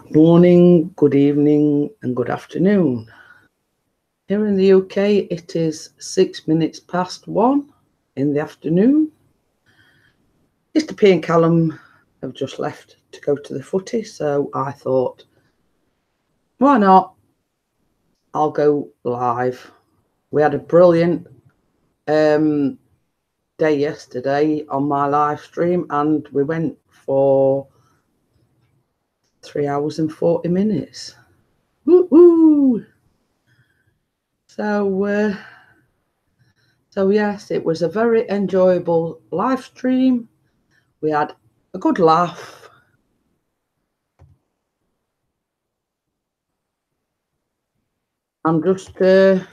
Good morning, good evening, and good afternoon. Here in the UK, it is 6 minutes past 1 in the afternoon. Mr. P and Callum have just left to go to the footy, so I thought, why not? I'll go live. We had a brilliant day yesterday on my live stream, and we went for 3 hours and 40 minutes. Woo-hoo! So yes, it was a very enjoyable live stream. We had a good laugh. I'm just yeah.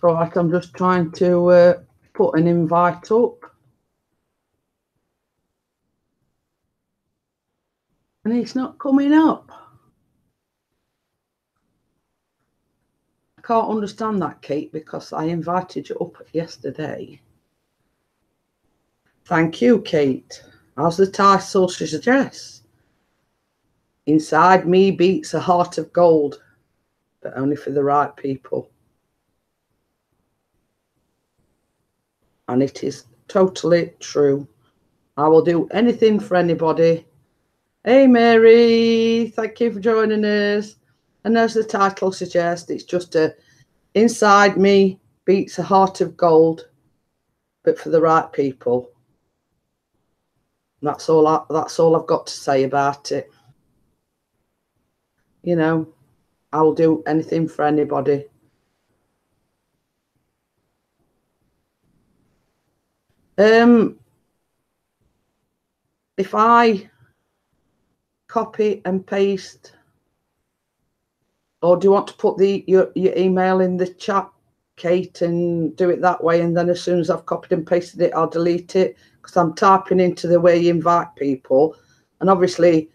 Right, I'm just trying to put an invite up. And it's not coming up. I can't understand that, Kate, because I invited you up yesterday. Thank you, Kate. As the title suggests, inside me beats a heart of gold, but only for the right people. And it is totally true. I will do anything for anybody. Hey, Mary, thank you for joining us. And as the title suggests, it's just inside me beats a heart of gold, but for the right people. That's all I've got to say about it. You know, I'll do anything for anybody. If I copy and paste, or do you want to put your email in the chat, Kate, and do it that way, and then as soon as I've copied and pasted it, I'll delete it, because I'm typing into the way you invite people, and obviously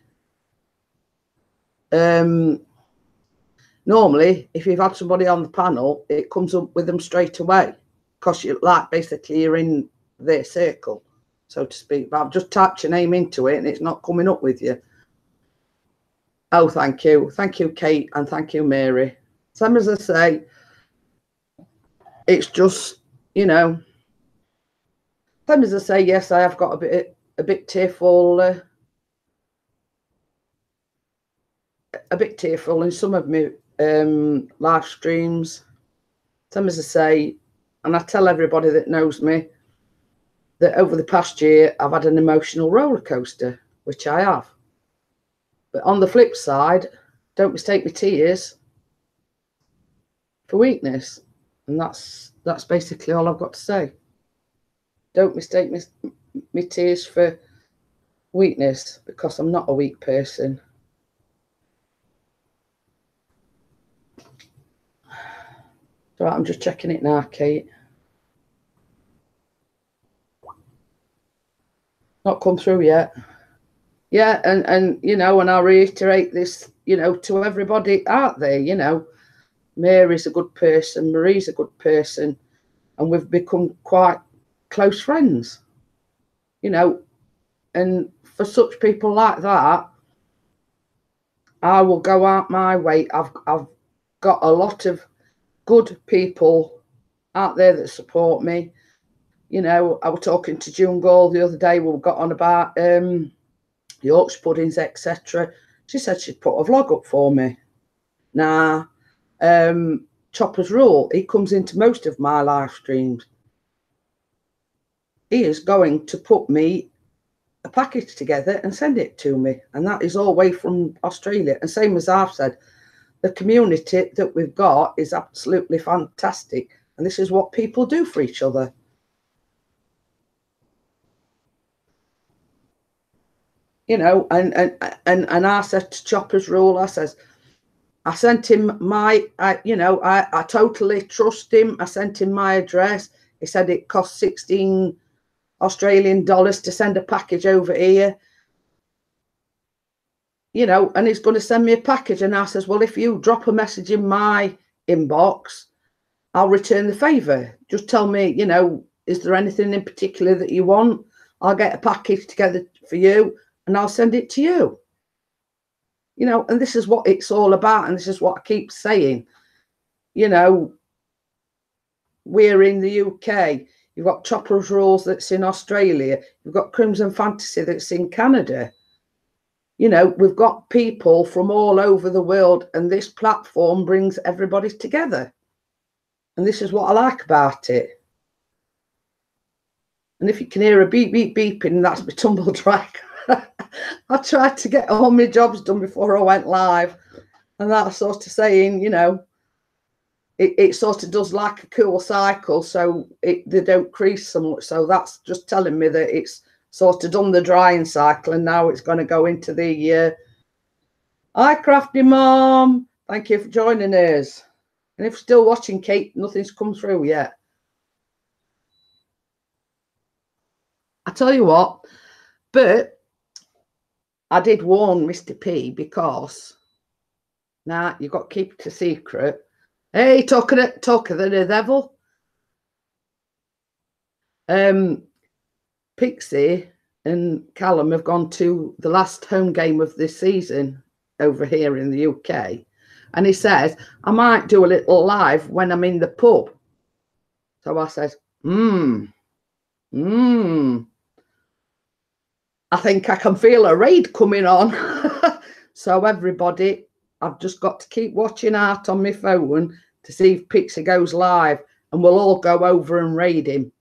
normally if you've had somebody on the panel, it comes up with them straight away, because you're in their circle, so to speak. But I've just typed your name into it and it's not coming up with you. Oh, thank you, Kate, and thank you, Mary. Same as I say, it's just, you know, same as I say, yes, I have got a bit tearful in some of my live streams. Same as I say, and I tell everybody that knows me that over the past year I've had an emotional roller coaster, which I have. But on the flip side, don't mistake my tears for weakness, and that's basically all I've got to say. Don't mistake my tears for weakness, because I'm not a weak person. So I'm just checking it now, Kate. Not come through yet. Yeah, and you know, and I'll reiterate this, you know, to everybody out there, you know, Mary's a good person, Marie's a good person, and we've become quite close friends, you know, and for such people like that, I will go out my way. I've got a lot of good people out there that support me. You know, I was talking to June Gall the other day. We got on about Yorkshire puddings, etc. She said she'd put a vlog up for me. Now, Chopper's Rule, he comes into most of my live streams. He is going to put me a package together and send it to me, and that is all the way from Australia. And same as I've said, the community that we've got is absolutely fantastic, and this is what people do for each other. You know, and I said to Chopper's Rule, I says, I sent him I totally trust him. I sent him my address. He said it cost 16 Australian dollars to send a package over here. you know, and he's going to send me a package. And I says, well, if you drop a message in my inbox, I'll return the favour. Just tell me, you know, is there anything in particular that you want? I'll get a package together for you and I'll send it to you. You know, and this is what it's all about. And this is what I keep saying. You know, we're in the UK. You've got Chopper's Rules that's in Australia. You've got Crimson Fantasy that's in Canada. You know, we've got people from all over the world, and this platform brings everybody together. And this is what I like about it. And if you can hear a beep, beep, beeping, that's my tumble drag. I tried to get all my jobs done before I went live. And that's sort of saying, you know, it sort of does like a cool cycle, so they don't crease so much. So that's just telling me that it's sort of done the drying cycle, and now it's going to go into the hi Crafty Mom, thank you for joining us. And if you're still watching, Kate, nothing's come through yet. I tell you what, but I did warn Mr. P, because now you've got to keep it a secret. Hey, talk of the devil. Pixie and Callum have gone to the last home game of this season over here in the UK. And he says, I might do a little live when I'm in the pub. So I said, I think I can feel a raid coming on. So everybody, I've just got to keep watching out on my phone to see if Pixie goes live, and we'll all go over and raid him.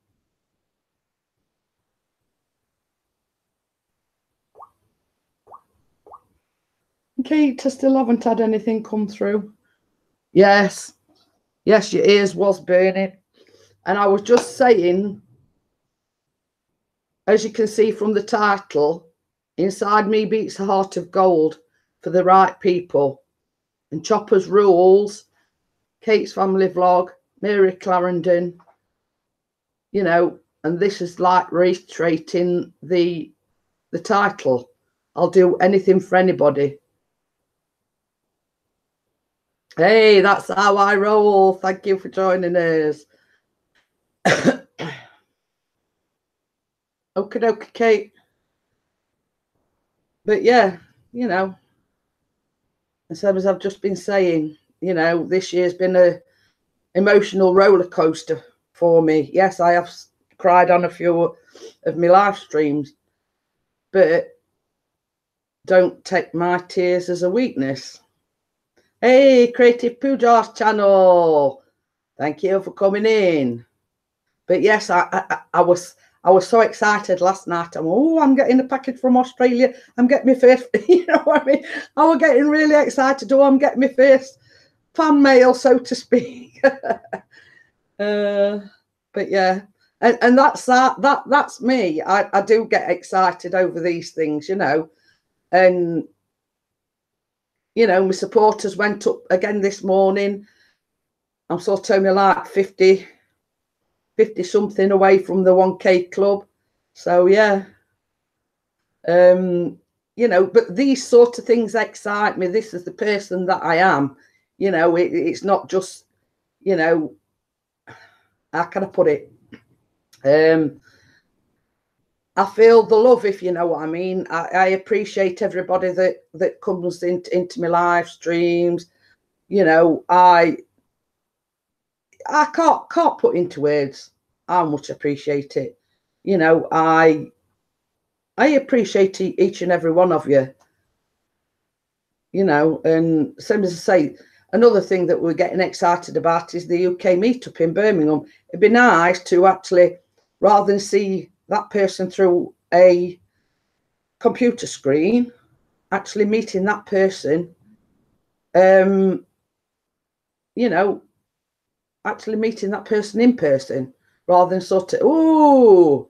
Kate, I still haven't had anything come through. Yes, your ears was burning. And I was just saying, as you can see from the title, Inside Me Beats a Heart of Gold for the right people. And Chopper's Rules, Kate's Family Vlog, Mary Clarendon, you know, and this is like reiterating the title. I'll do anything for anybody. Hey, that's how I roll. Thank you for joining us. Okie dokie, Kate. But yeah, you know, as I've just been saying, you know, this year's been a emotional roller coaster for me. Yes, I have cried on a few of my live streams, but don't take my tears as a weakness. Hey, Creative Poojar's channel, thank you for coming in. But yes, I was so excited last night. I'm getting a package from Australia. I'm getting my first, you know what I mean? I was getting really excited. I'm getting my first fan mail, so to speak. But yeah, and that's me. I do get excited over these things, you know. And you know, my supporters went up again this morning. I'm sort of only like 50 something away from the 1K club. So yeah, you know, but these sort of things excite me. This is the person that I am. You know, it's not just, you know, how can I put it? I feel the love, if you know what I mean. I appreciate everybody that comes into my live streams. You know, I can't put into words how much I appreciate it. You know, I appreciate each and every one of you. You know, and same as I say, another thing that we're getting excited about is the UK meetup in Birmingham. It'd be nice to actually, rather than see that person through a computer screen, actually meeting that person, you know, actually meeting that person in person, rather than sort of, ooh,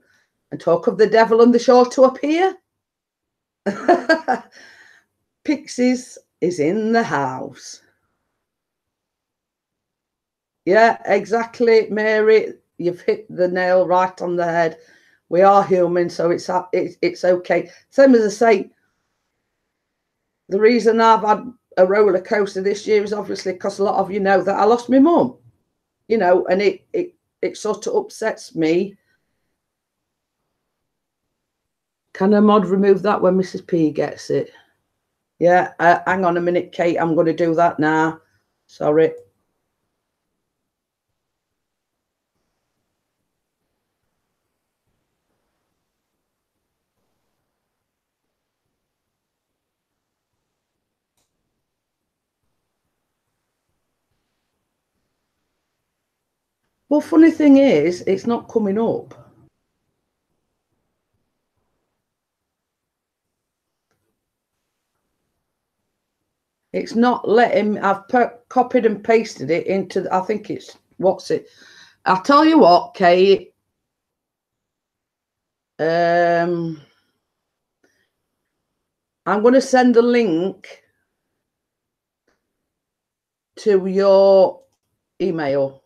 and talk of the devil and the shore to appear. Pixies is in the house. Yeah, exactly, Mary. You've hit the nail right on the head. We are human, so it's okay. Same as I say, The reason I've had a roller coaster this year is obviously because a lot of you know that I lost my mum, you know, and it sort of upsets me. Can a mod remove that when Mrs. P gets it? Yeah, hang on a minute, Kate. I'm going to do that now. Sorry. Well, funny thing is, it's not coming up. It's not letting. I've copied and pasted it into. I think it's what's it. I'll tell you what, Kate. I'm going to send a link to your email.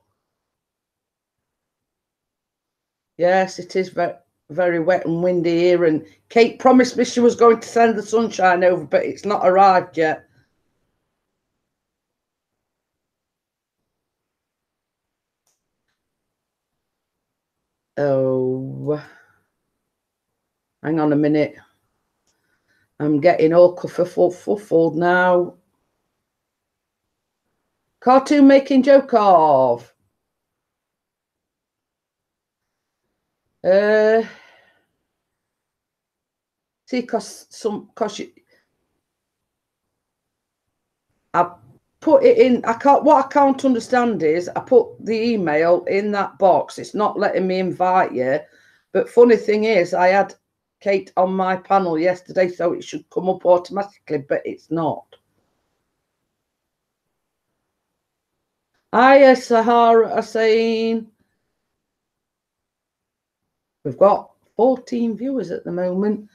Yes, it is very, very wet and windy here. And Kate promised me she was going to send the sunshine over, but it's not arrived yet. Oh, hang on a minute. I'm getting all kerfuffled now. Cartoon making joke of. See, because I put it in. What I can't understand is I put the email in that box. It's not letting me invite you. But funny thing is, I had Kate on my panel yesterday, so it should come up automatically, but it's not. Hiya, Sahara Hussein. We've got 14 viewers at the moment.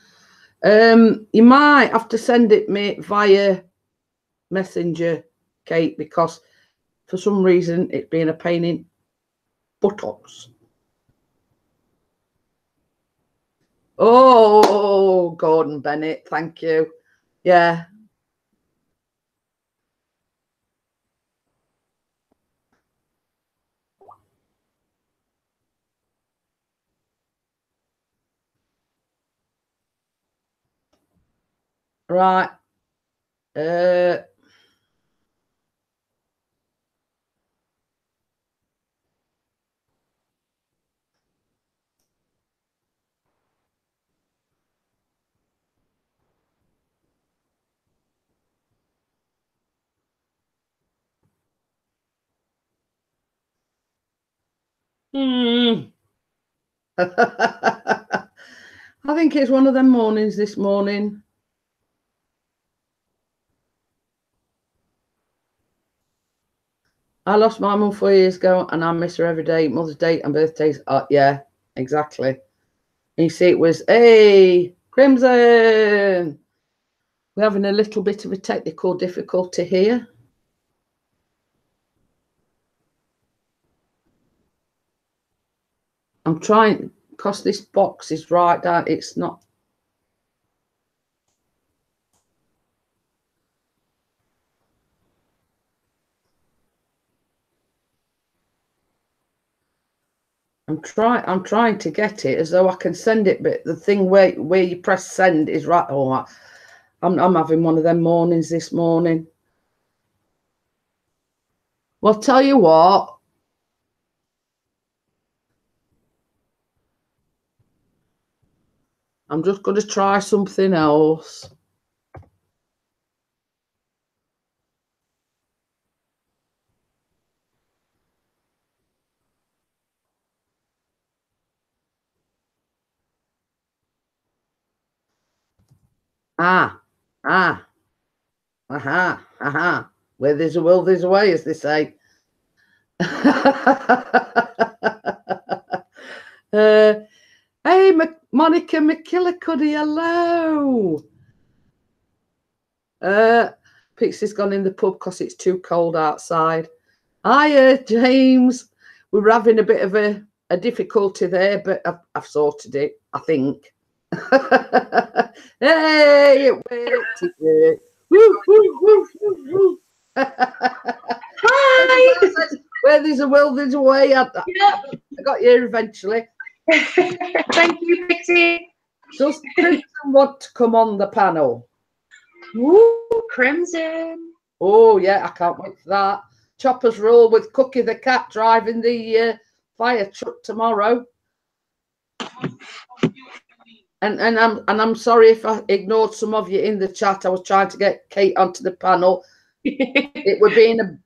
You might have to send it me via Messenger, Kate, because for some reason it's been a pain in buttocks. Oh, Gordon Bennett, thank you. Yeah. Right. I think it's one of them mornings this morning. I lost my mum 4 years ago and I miss her every day. Mother's Day and birthdays. Yeah, exactly. And you see, it was, hey, Crimson. We're having a little bit of a technical difficulty here. I'm trying, because this box is right down, it's not. I'm trying to get it as though I can send it, but the thing where you press send is right. Oh, I'm having one of them mornings this morning. Well, tell you what. I'm just going to try something else. Aha. Where there's a will, there's a way, as they say. Hey, Monica McKillicuddy, hello. Pixie's gone in the pub because it's too cold outside. Hiya, James. We were having a bit of a difficulty there, but I've sorted it, I think. Hey, it worked. Woo, woo, woo, woo, woo. Hi. Where there's a will, there's a way. I got here eventually. Thank you, Pixie. Does Crimson want to come on the panel? Ooh, Crimson. Oh, yeah, I can't wait for that. Chopper's Roll with Cookie the cat driving the fire truck tomorrow. And I'm sorry if I ignored some of you in the chat. I was trying to get Kate onto the panel. It would be in a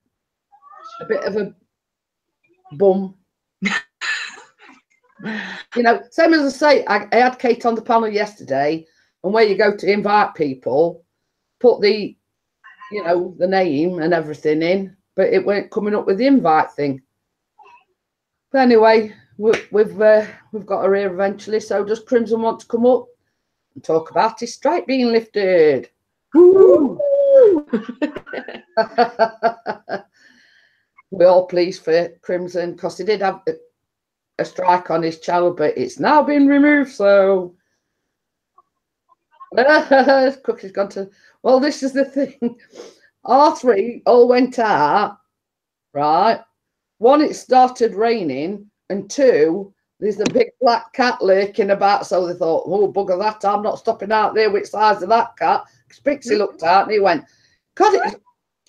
bit of a bum. You know, same as I say, I had Kate on the panel yesterday, and where you go to invite people, put the, you know, the name and everything in, but it weren't coming up with the invite thing. But anyway, we've got her here eventually. So does Crimson want to come up and talk about his strike being lifted? Woo! We're all pleased for Crimson because he did have a strike on his channel, but it's now been removed. So Cookie's gone to. Well, this is the thing. R3 all went out, right? One, it started raining, and two, there's a big black cat lurking about. So they thought, oh, bugger that, I'm not stopping out there with the size of that cat. Because Pixie looked out and he went, God,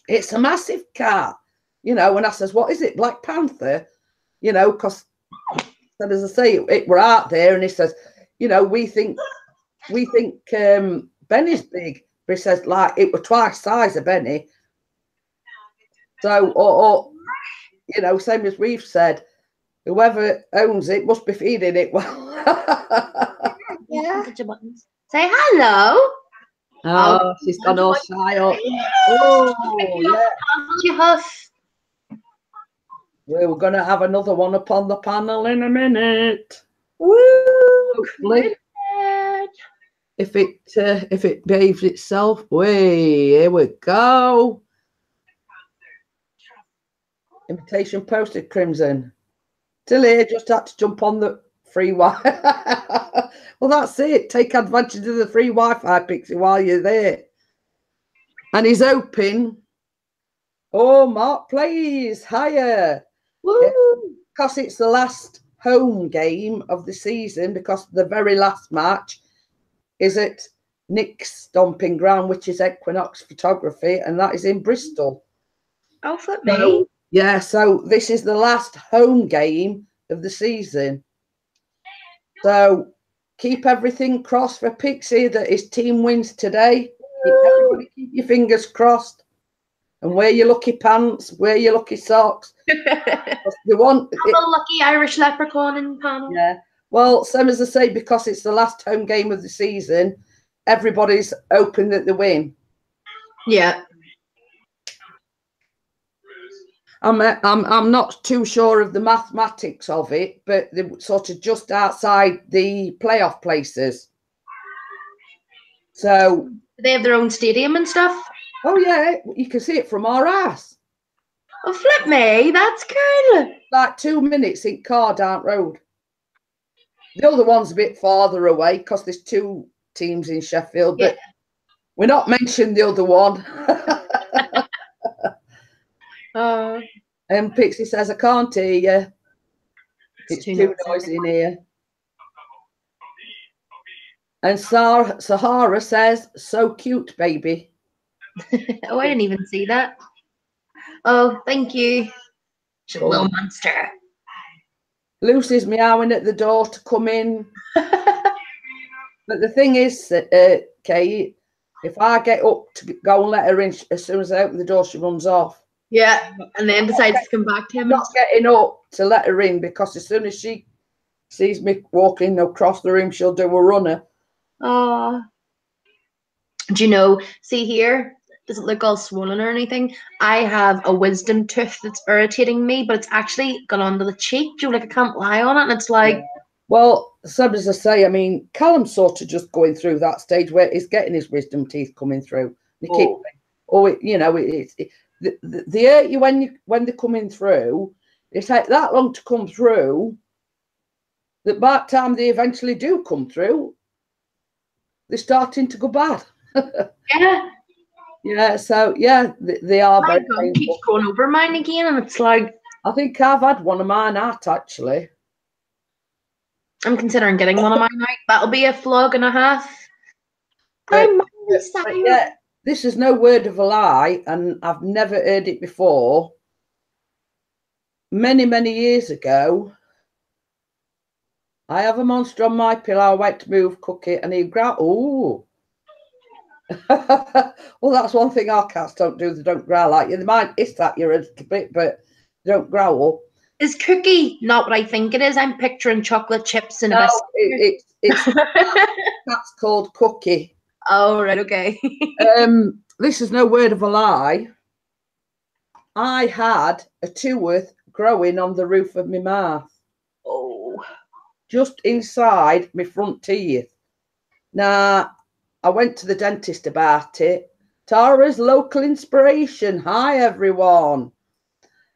it's a massive cat. You know, and I says, what is it, Black Panther? You know, because, as I say, it were out there, and he says, you know, we think Benny's big. But he says, like, it were twice size of Benny. So, or you know, same as we've said, whoever owns it must be feeding it well. Yeah. Say hello. Oh, she's gone all shy up. Oh, yeah. You huff. We're going to have another one up on the panel in a minute. Woo! Hopefully. If it behaves itself, here we go. Invitation posted, Crimson. Till here, just had to jump on the free Wi-Fi. Well, that's it. Take advantage of the free Wi-Fi, Pixie, while you're there. And he's open. Oh, Mark plays higher. Woo! Because it's the last home game of the season, because the very last match is at Nick's stomping ground, which is Equinox Photography, and that is in Bristol. Oh, flip me. Yeah, so this is the last home game of the season. So keep everything crossed for Pixie that his team wins today. Everybody keep your fingers crossed. And wear your lucky pants, wear your lucky socks. You want a lucky Irish leprechaun in the panel. Yeah. Well, same as I say, because it's the last home game of the season, everybody's hoping that they win. Yeah. I'm not too sure of the mathematics of it, but they're sort of just outside the playoff places. So do they have their own stadium and stuff? Oh yeah, you can see it from our house. Oh, flip me, that's cool. Like 2 minutes in car down road. The other one's a bit farther away because there's two teams in Sheffield, but we're not mentioning the other one. And Pixie says, I can't hear you. It's too noisy in here. And Sahara says, so cute, baby. Oh, I didn't even see that. Oh, thank you. She's a little monster. Lucy's meowing at the door to come in. But the thing is, Kate, if I get up to go and let her in, as soon as I open the door, she runs off. Yeah, and then decides to come back to him. I'm not getting up to let her in because as soon as she sees me walking across the room, she'll do a runner. Oh. Do you know, see here, doesn't look all swollen or anything. I have a wisdom tooth that's irritating me, but it's actually gone onto the cheek. Do you know, like I can't lie on it, and it's like... Yeah. Well, so as I say, I mean, Callum's sort of just going through that stage where he's getting his wisdom teeth coming through. You know, they hurt you when they're coming through. It takes that long to come through that by the time they eventually do come through, they're starting to go bad. Yeah. Yeah, so yeah, they are My very gum keeps painful. going over mine again, and it's like I think I've had one of mine out actually. I'm considering getting one of mine out. That'll be a flog and a half. But, I'm but Miley yeah, this is no word of a lie, and I've never heard it before. Many, many years ago, I have a monster on my pillow. I went to move Cookie, and he growled. Oh, well, that's one thing our cats don't do. They don't growl like you. They might hiss at you a little bit, but they don't growl. Is Cookie not what I think it is? I'm picturing chocolate chips and a No, it's biscuit. that's called Cookie. Oh, right, okay. This is no word of a lie. I had a tooth growing on the roof of my mouth, Oh. just inside my front teeth. Now, I went to the dentist about it. Tara's local inspiration. Hi, everyone.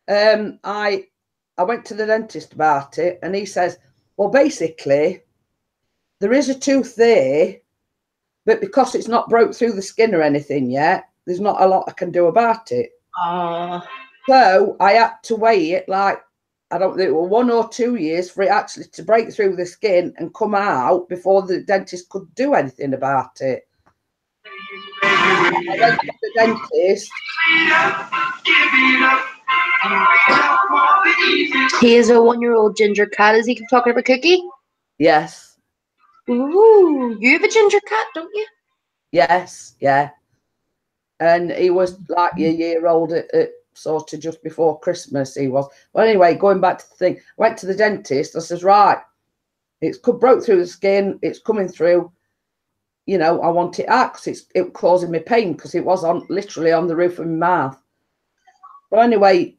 I went to the dentist about it, and he says, well, basically, there is a tooth there, but because it's not broke through the skin or anything yet, there's not a lot I can do about it. So I had to wait like, I don't think it was 1 or 2 years for it actually to break through the skin and come out before the dentist could do anything about it. I went to the dentist. He is a 1-year-old ginger cat. Is he talking about Cookie? Yes. Ooh, you have a ginger cat, don't you? Yes. Yeah. And he was like a year old at sort of just before Christmas. He was. Well, anyway, going back to the thing, went to the dentist. I says, right, it's broke through the skin. It's coming through. You know, I want it out because it causing me pain because it was literally on the roof of my mouth. But anyway,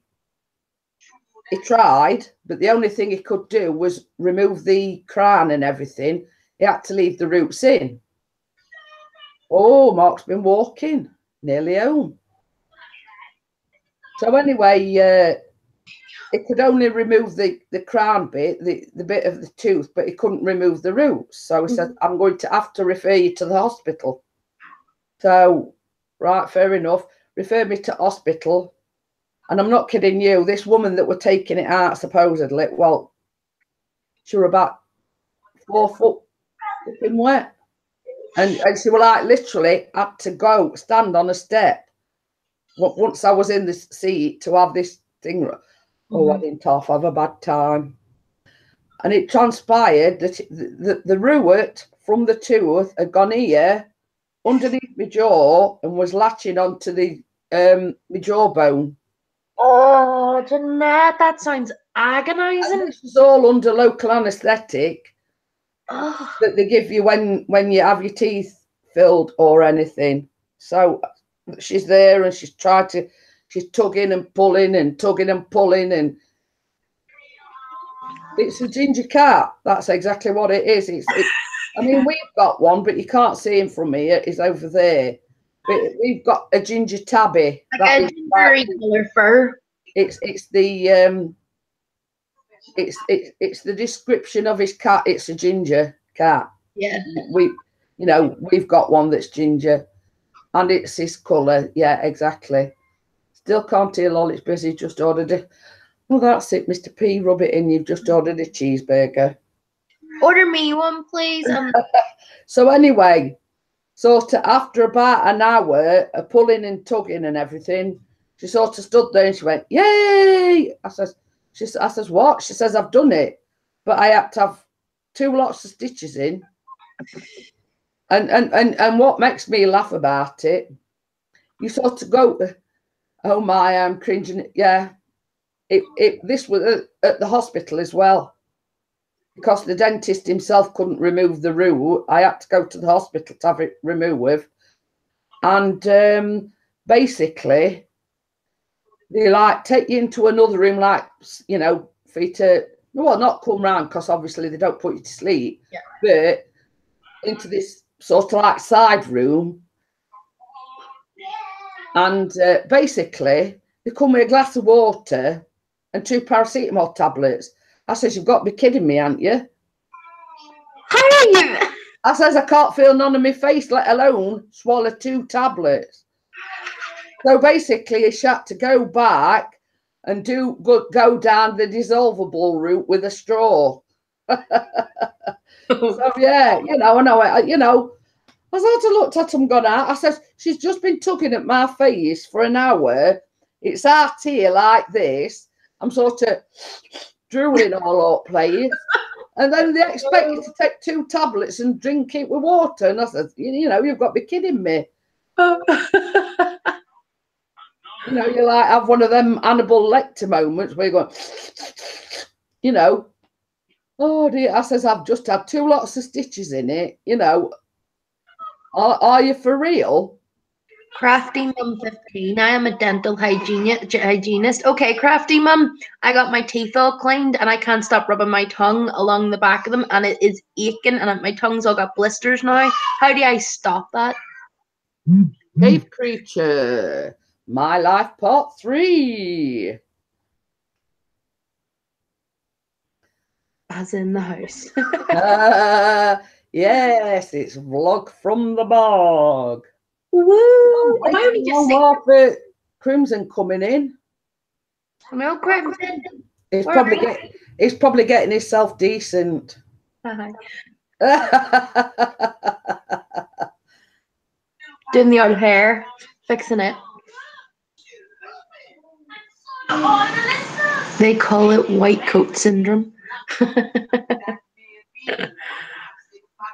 he tried, but the only thing he could do was remove the crown and everything. He had to leave the roots in. Oh, Mark's been walking nearly home. So anyway, it could only remove the crown bit, the bit of the tooth, but he couldn't remove the roots. So he said, I'm going to have to refer you to the hospital. So, right, fair enough. Refer me to hospital. And I'm not kidding you, this woman that were taking it out, supposedly, well, she were about 4 foot wet. And she were like, literally, had to go stand on a step. Once I was in the seat to have this thing. Oh, I didn't have a bad time. And it transpired that the root from the tooth had gone here underneath my jaw and was latching onto the my jawbone. Oh, Jeanette, that sounds agonising. And this was all under local anaesthetic that they give you when you have your teeth filled or anything. So she's there and she's tugging and pulling and tugging and pulling, and it's a ginger cat. That's exactly what it is. I mean, we've got one, but you can't see him from here. He's over there. But we've got a ginger tabby. Like a gingery colour fur. It's the description of his cat. It's a ginger cat. Yeah. We've got one that's ginger, and it's his colour. Yeah, exactly. Still can't hear Lol. It's busy. Just ordered it. Well, that's it, Mr. P. Rub it in. You've just ordered a cheeseburger. Order me one, please. So anyway, after about an hour of pulling and tugging and everything, she sort of stood there and she went, "Yay!" I says, "What?" She says, "I've done it, but I had to have 2 lots of stitches in." And what makes me laugh about it, you sort of go, "Oh my, I'm cringing." Yeah, this was at the hospital as well, because the dentist himself couldn't remove the root. I had to go to the hospital to have it removed, and basically they like take you into another room, like, you know, for you to, well, not come round because obviously they don't put you to sleep, but into this sort of like side room, and basically they come with a glass of water and 2 paracetamol tablets. I says, "You've got to be kidding me, haven't you?" How are you? I says, "I can't feel none of my face, let alone swallow 2 tablets." So basically, she had to go back and go down the dissolvable route with a straw. So yeah, you know, as I looked at him gone out, I said, she's just been tugging at my face for an hour. It's out here like this. I'm sort of drooling all up place. And then they expect you to take 2 tablets and drink it with water. And I said, you know, you've got to be kidding me. You know, you like have one of them Hannibal Lecter moments where you go, you know, oh dear. I says, I've just had 2 lots of stitches in it. You know, are you for real? Crafty Mum 15. I am a dental hygienist. Okay, Crafty Mum, I got my teeth all cleaned and I can't stop rubbing my tongue along the back of them and it is aching and my tongue's all got blisters now. How do I stop that? Cave Creature, My Life Part 3. As in the house. Yes, it's Vlog from the Bog. Woo! Am I only just more for Crimson coming in. No, Crimson. He's probably getting himself decent. Doing the old hair, fixing it. They call it white coat syndrome.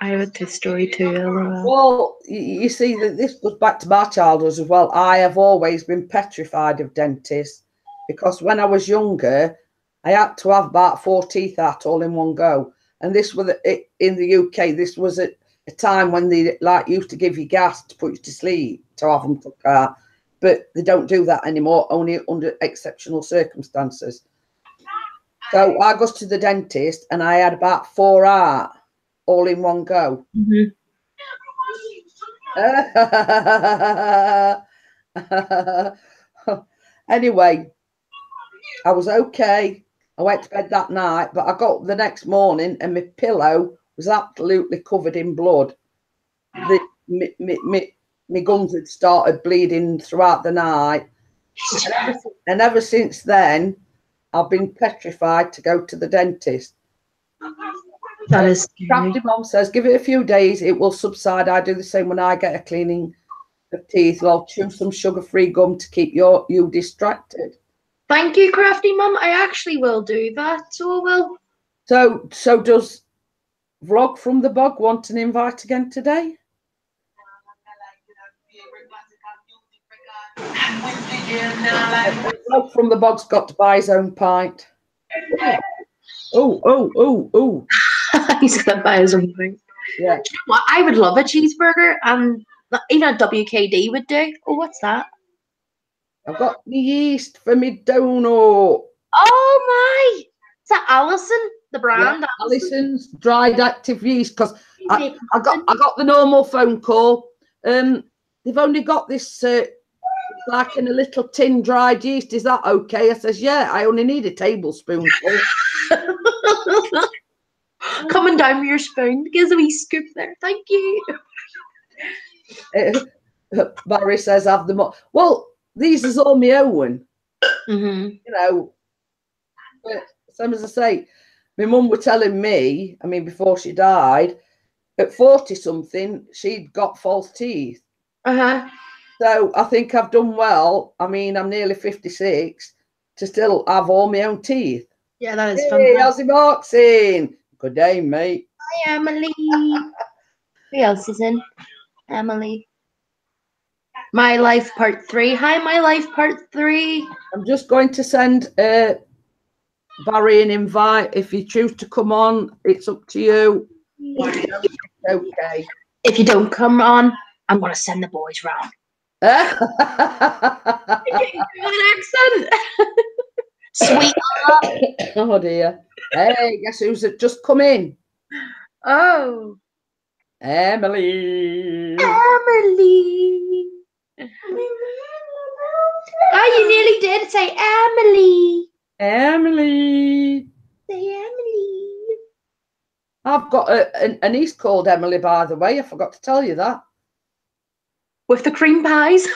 I have a tooth story too. Well, you see, that this goes back to my childhood as well. I have always been petrified of dentists because when I was younger, I had to have about 4 teeth out all in one go. And this was in the UK. This was a time when they used to give you gas to put you to sleep to have them took out, but they don't do that anymore. Only under exceptional circumstances. So I goes to the dentist and I had about 4 out all in one go. Mm-hmm. Anyway, I was okay. I went to bed that night, but I got up the next morning and my pillow was absolutely covered in blood. My gums had started bleeding throughout the night. And ever since then, I've been petrified to go to the dentist. That is Crafty Mom says, give it a few days, it will subside. I do the same when I get a cleaning of teeth. I'll chew some sugar-free gum to keep you distracted. Thank you, Crafty Mum. I actually will do that. So I will. So does Vlog from the Bog want an invite again today? Vlog from the Bog's got to buy his own pint. Oh. He's gonna buy his own thing. Yeah. You know what? I would love a cheeseburger, and even a WKD would do. Oh, what's that? I've got the yeast for me donut. Oh my! Is that Allison? The brand? Yeah, Allison's dried active yeast. Because I got the normal phone call. They've only got this like in a little tin dried yeast. Is that okay? I says, yeah. I only need a tablespoonful. Coming down with your spoon. Gives a wee scoop there. Thank you. Barry says, have them all. Well, these is all my own. Mm-hmm. You know, but same as I say, my mum were telling me, I mean, before she died, at 40 something, she'd got false teeth. So I think I've done well. I mean, I'm nearly 56 to still have all my own teeth. Yeah, that is fun. Hey, Elsie Boxing. Good day, mate. Hi, Emily. Who else is in? Emily. My Life Part 3. Hi, My Life Part 3. I'm just going to send Barry an invite. If you choose to come on, it's up to you. Okay. If you don't come on, I'm going to send the boys round. Good accent. Sweet. Oh dear. Hey, guess who's just come in? Oh. Emily. Oh, you nearly did say Emily. Emily. Say Emily. I've got a niece called Emily, by the way. I forgot to tell you that. with the cream pies.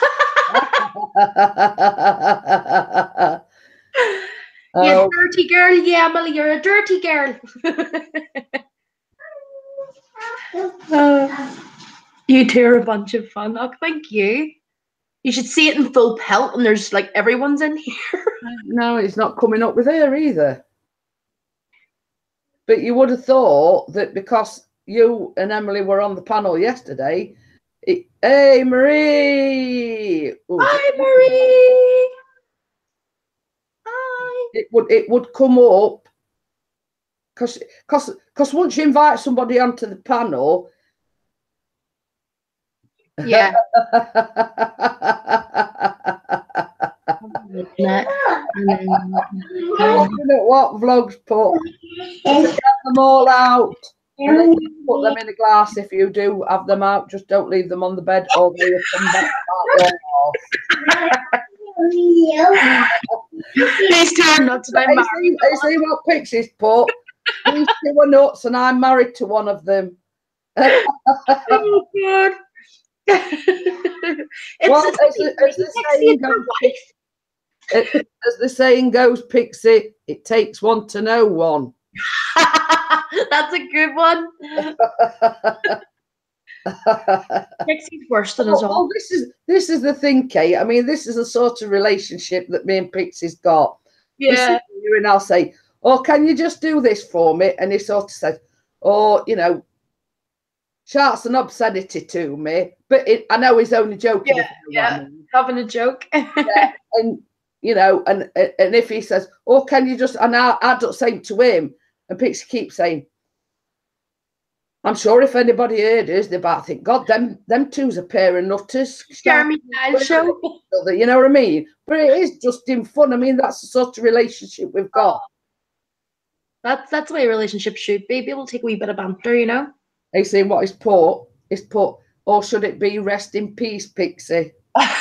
You dirty girl. Yeah, Emily, you're a dirty girl. You two are a bunch of fun. Oh, thank you. You should see it in full pelt, and there's like everyone's in here. No, it's not coming up with her either. But you would have thought that because you and Emily were on the panel yesterday, hey Marie! Ooh, Hi, Marie. Hi. It would come up because once you invite somebody onto the panel, yeah. Looking at what vlogs put, to get them all out, and then you put them in a glass. If you do have them out, just don't leave them on the bed, or they will come back These two are nuts. I see what Pixie's put. These two are nuts, and I'm married to one of them. Oh God. Well, as the saying goes, Pixie, it takes one to know one. That's a good one. Pixie's worse than us all. This is the thing, Kate. I mean, this is the sort of relationship that me and Pixie's got. Yeah. And I'll say, "Oh, can you just do this for me?" And he sort of says, "Oh, you know, shouts an obscenity to me," but I know he's only joking. Yeah, having a joke. Yeah, and you know, and if he says, "Oh, can you just," and I don't say it to him, and Pixie keeps saying, "I'm sure if anybody heard us, they'd about think, God, them two's a pair of nutters." Jeremy Kyle show. You know what I mean? But it is just in fun. I mean, that's the sort of relationship we've got. That's the way a relationship should be. Be able to take a wee bit of banter, you know. He's saying what he's put. He's put, or should it be rest in peace, Pixie? And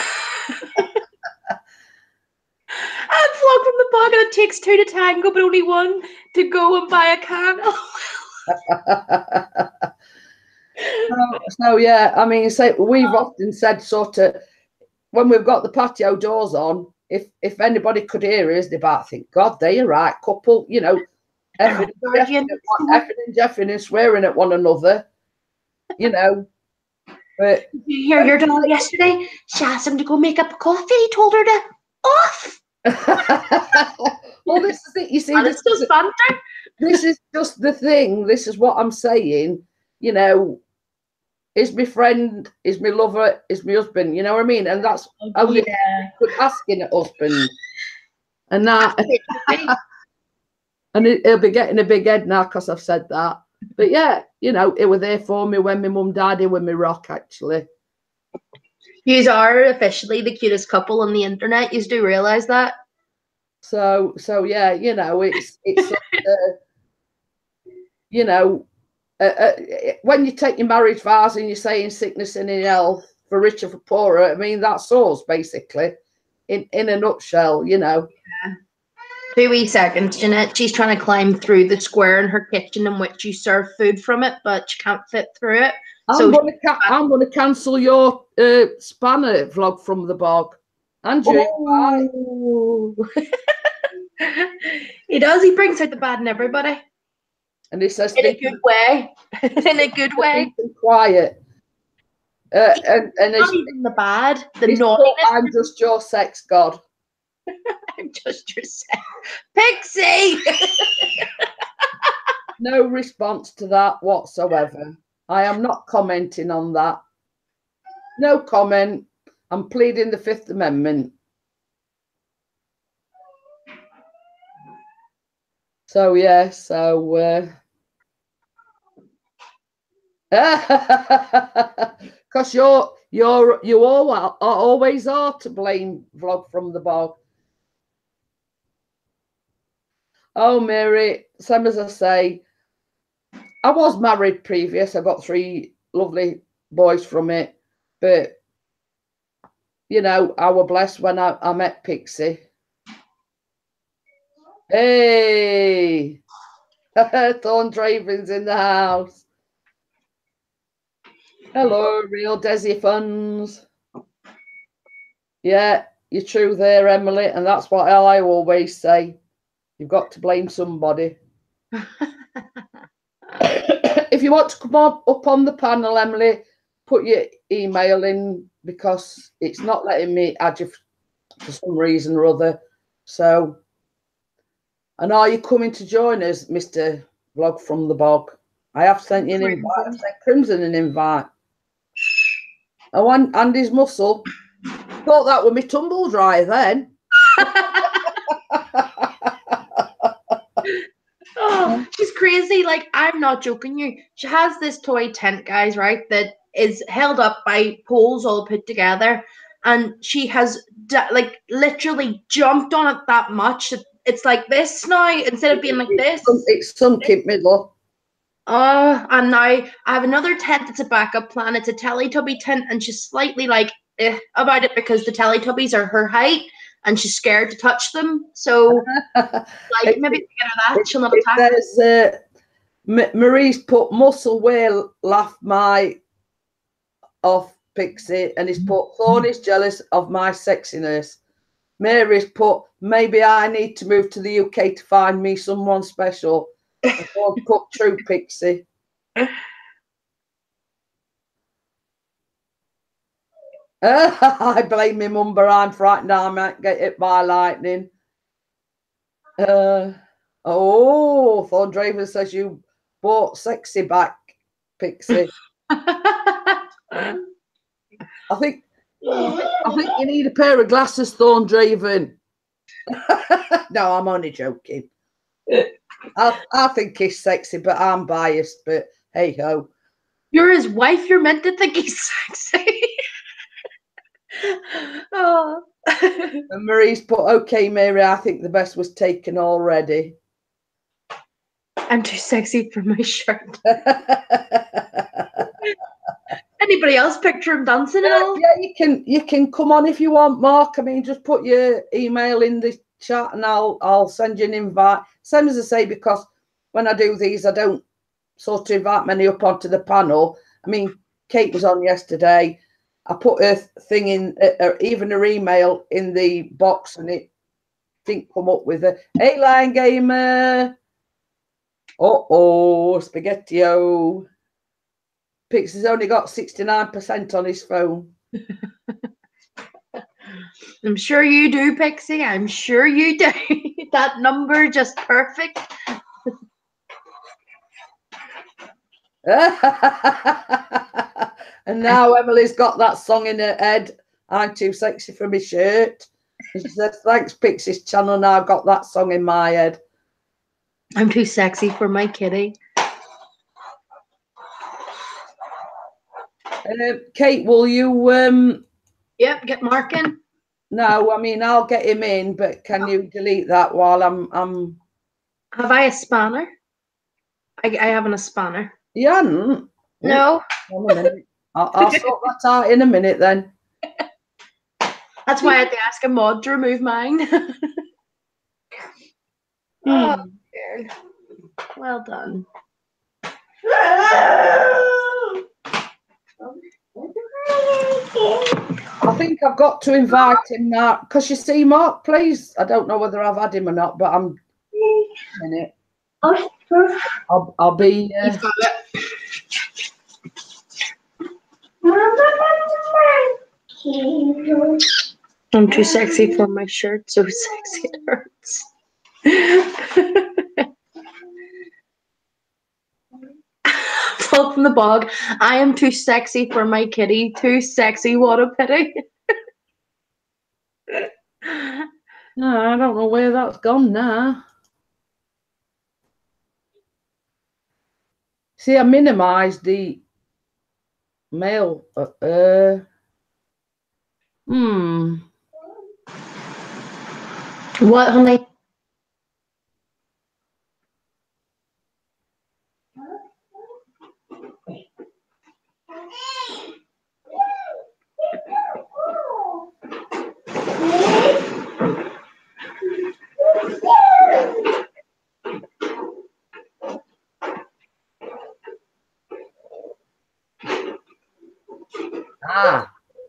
vlog from the bog, and it takes two to tango, but only one to go and buy a candle. So yeah, I mean, we've often said sort of when we've got the patio doors on, if anybody could hear us, they'd about think, God, they're right couple, you know, effing and jeffing and swearing at one another, you know. But did you hear your dog yesterday? She asked him to go make up a coffee. He told her to off. Well, this is it. You see, and it's just banter. This is just the thing. This is what I'm saying. You know, is my friend, is my lover, is my husband. You know what I mean? And that's only good asking a husband. And that, and he'll be getting a big head now because I've said that. But yeah, you know, it was there for me when my mum died. It was my rock, actually. You are officially the cutest couple on the internet. You do realize that? So yeah, you know, it's you know, when you take your marriage vows and you say in sickness and in health, for richer, for poorer, I mean, that's us basically, in a nutshell, you know. Yeah. 2 wee seconds, Jeanette. She's trying to climb through the square in her kitchen in which you serve food from it, but she can't fit through it. I'm going to cancel your spanner vlog from the bog. Andrew, bye. He does. He brings out the bad in everybody. And he says, in a good way. In a good way. Quiet. And not even the bad, the naughtiness. I'm just your sex god. I'm just your sex. Pixie! No response to that whatsoever. I am not commenting on that. No comment. I'm pleading the Fifth Amendment. So yeah, because you all are always are to blame, vlog from the bog. Oh, Mary, same as I say, I was married previous. I got 3 lovely boys from it, but you know, I was blessed when I met Pixie. Hey, Thorn Draven's in the house. Hello, real Desi funds. Yeah, you're true there, Emily, and that's what I always say. You've got to blame somebody. If you want to come on up on the panel, Emily, put your email in because it's not letting me add you for some reason or other. So, and are you coming to join us, Mr. Vlog from the Bog? I have sent you an invite. I've sent Crimson an invite. Oh, and Andy's muscle. Thought that was me tumble dryer then. Oh, she's crazy. Like, I'm not joking you. She has this toy tent, guys, right, that is held up by poles all put together. And she has, like, literally jumped on it that much. It's like this now, instead of being like this. It's sunk in middle. Oh, and now I have another tent that's a backup plan. It's a Teletubby tent, and she's slightly like about it because the Teletubbies are her height, and she's scared to touch them. So, like, maybe if we get her that, she'll not attack. There's Marie's put muscle will laugh my off Pixie, and he's put Thorn is jealous of my sexiness. Mary's put maybe I need to move to the UK to find me someone special. And Thorn put true Pixie. I blame me mum, but I'm frightened I might get hit by lightning. Thorn Draven says you bought sexy back, Pixie. I think you need a pair of glasses, Thorn Draven. No, I'm only joking. I think he's sexy, but I'm biased. But hey ho. You're his wife. You're meant to think he's sexy. Oh. And Marie's put, okay, Mary, I think the best was taken already. I'm too sexy for my shirt. Anybody else picture him dancing and all? Yeah, you can come on if you want, Mark. I mean, just put your email in the chat and I'll send you an invite. Same as I say, because when I do these, I don't sort of invite many up onto the panel. I mean, Kate was on yesterday. I put her thing in, even her email in the box, and it didn't come up with a hey, Line Gamer. Spaghetti-o. Pixie's only got 69% on his phone. I'm sure you do, Pixie. I'm sure you do. That number just perfect. And now Emily's got that song in her head. I'm too sexy for my shirt. And she says, thanks, Pixie's channel. Now I've got that song in my head. I'm too sexy for my kitty. Kate, will you Yep, get Mark in. No, I mean I'll get him in, but can you delete that while I'm Have I a spanner? I haven't a spanner. You hadn't? No. One a minute. I'll sort that out in a minute then. That's why I had to ask a mod to remove mine. Oh, dear. Well done. I think I've got to invite him now because you see, Mark, please. I don't know whether I've had him or not, but I'm. A minute. I'll be. You've got it. I'm too sexy for my shirt. So sexy it hurts. Fall from the bog. I am too sexy for my kitty. Too sexy. What a pity. No, I don't know where that's gone now. See, I minimised the mail. What, honey?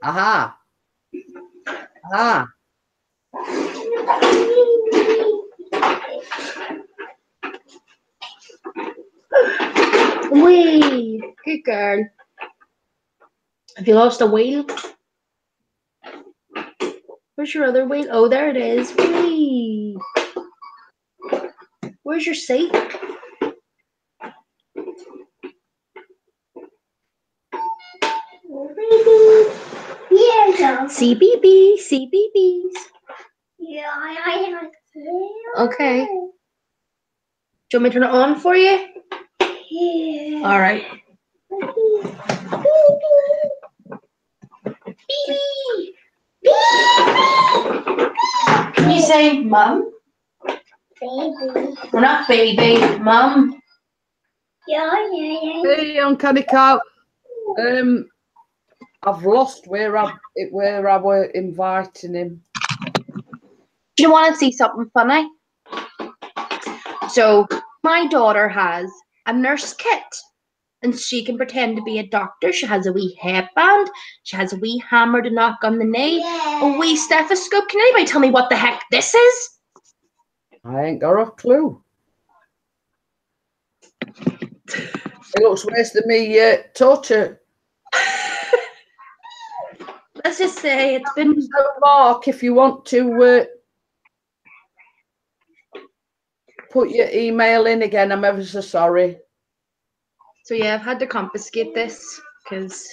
Aha. Ah. Wee, good girl. Have you lost a wheel? Where's your other wheel? Oh, there it is. Wee. Where's your seat? CBB, CBBs. Yeah, okay. Do you want me to turn it on for you? Yeah. All right. Can you say mum? Baby. We're not baby, mum. Yeah. Hey, Uncanny Cow. I've lost where I were inviting him. Do you want to see something funny? So my daughter has a nurse kit, and she can pretend to be a doctor. She has a wee headband. She has a wee hammer to knock on the knee. Yeah. A wee stethoscope. Can anybody tell me what the heck this is? I ain't got a clue. It looks worse than me torture. Let's just say it's been. So, Mark, if you want to put your email in again, I'm ever so sorry. So yeah, I've had to confiscate this because